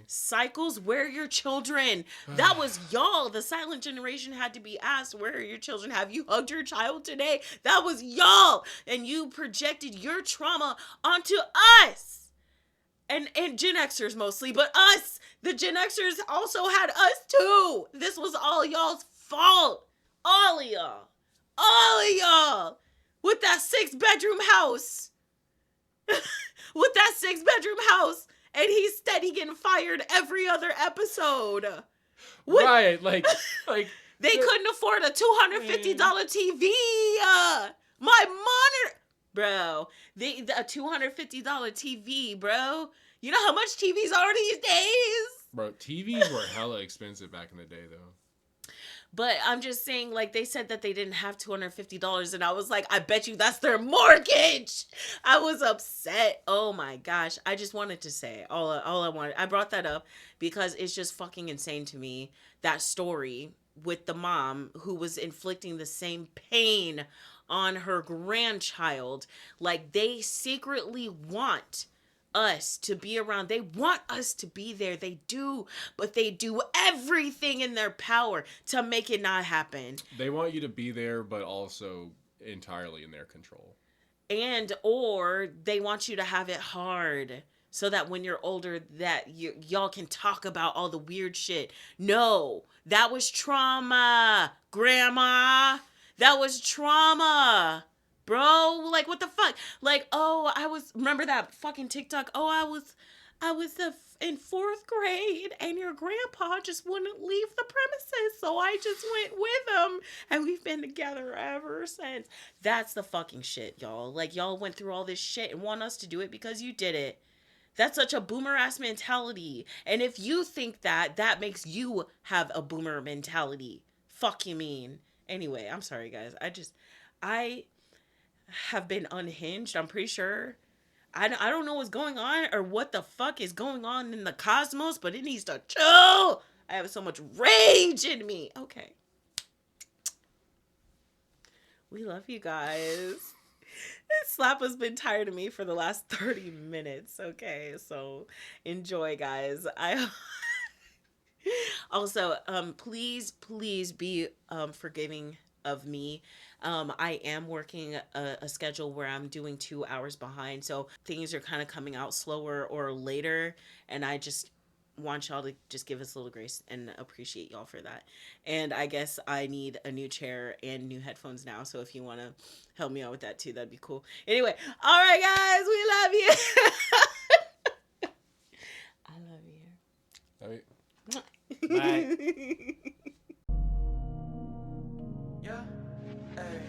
S1: cycles. Where are your children? That was y'all. The silent generation had to be asked, where are your children? Have you hugged your child today? That was y'all. And you projected your trauma onto us. And Gen Xers mostly, but us. The Gen Xers also had us too. This was all y'all's fault. All of y'all. All of y'all. With that 6-bedroom house. With that 6-bedroom house, and he's steady getting fired every other episode.
S2: Right, like
S1: they couldn't afford a $250 TV. My monitor, bro. The $250 TV, bro. You know how much TVs are these days?
S2: Bro, TVs were hella expensive back in the day, though.
S1: But I'm just saying, like, they said that they didn't have $250, and I was like, I bet you that's their mortgage. I was upset. Oh, my gosh. I just wanted to say all I wanted. I brought that up because it's just fucking insane to me, that story with the mom who was inflicting the same pain on her grandchild. Like, they secretly want us to be around. They want us to be there. They do, but they do everything in their power to make it not happen.
S2: They want you to be there, but also entirely in their control.
S1: And or they want you to have it hard so that when you're older that y'all can talk about all the weird shit. No, that was trauma, grandma. That was trauma. Bro, like what the fuck? Like, remember that fucking TikTok? Oh, I was in 4th grade and your grandpa just wouldn't leave the premises, so I just went with him and we've been together ever since. That's the fucking shit, y'all. Like, y'all went through all this shit and want us to do it because you did it. That's such a boomer ass mentality. And if you think that makes you have a boomer mentality. Fuck you mean. Anyway, I'm sorry guys. I have been unhinged. I'm pretty sure. I don't know what's going on or what the fuck is going on in the cosmos, but it needs to chill. I have so much rage in me. Okay. We love you guys. This slap has been tired of me for the last 30 minutes. Okay, so enjoy, guys. I also, please be forgiving of me. I am working a schedule where I'm doing 2 hours behind, so things are kind of coming out slower or later, and I just want y'all to just give us a little grace and appreciate y'all for that. And I guess I need a new chair and new headphones now. So if you want to help me out with that too, that'd be cool. Anyway, all right, guys, we love you. I love you.
S2: Bye.
S3: Yeah. Hey.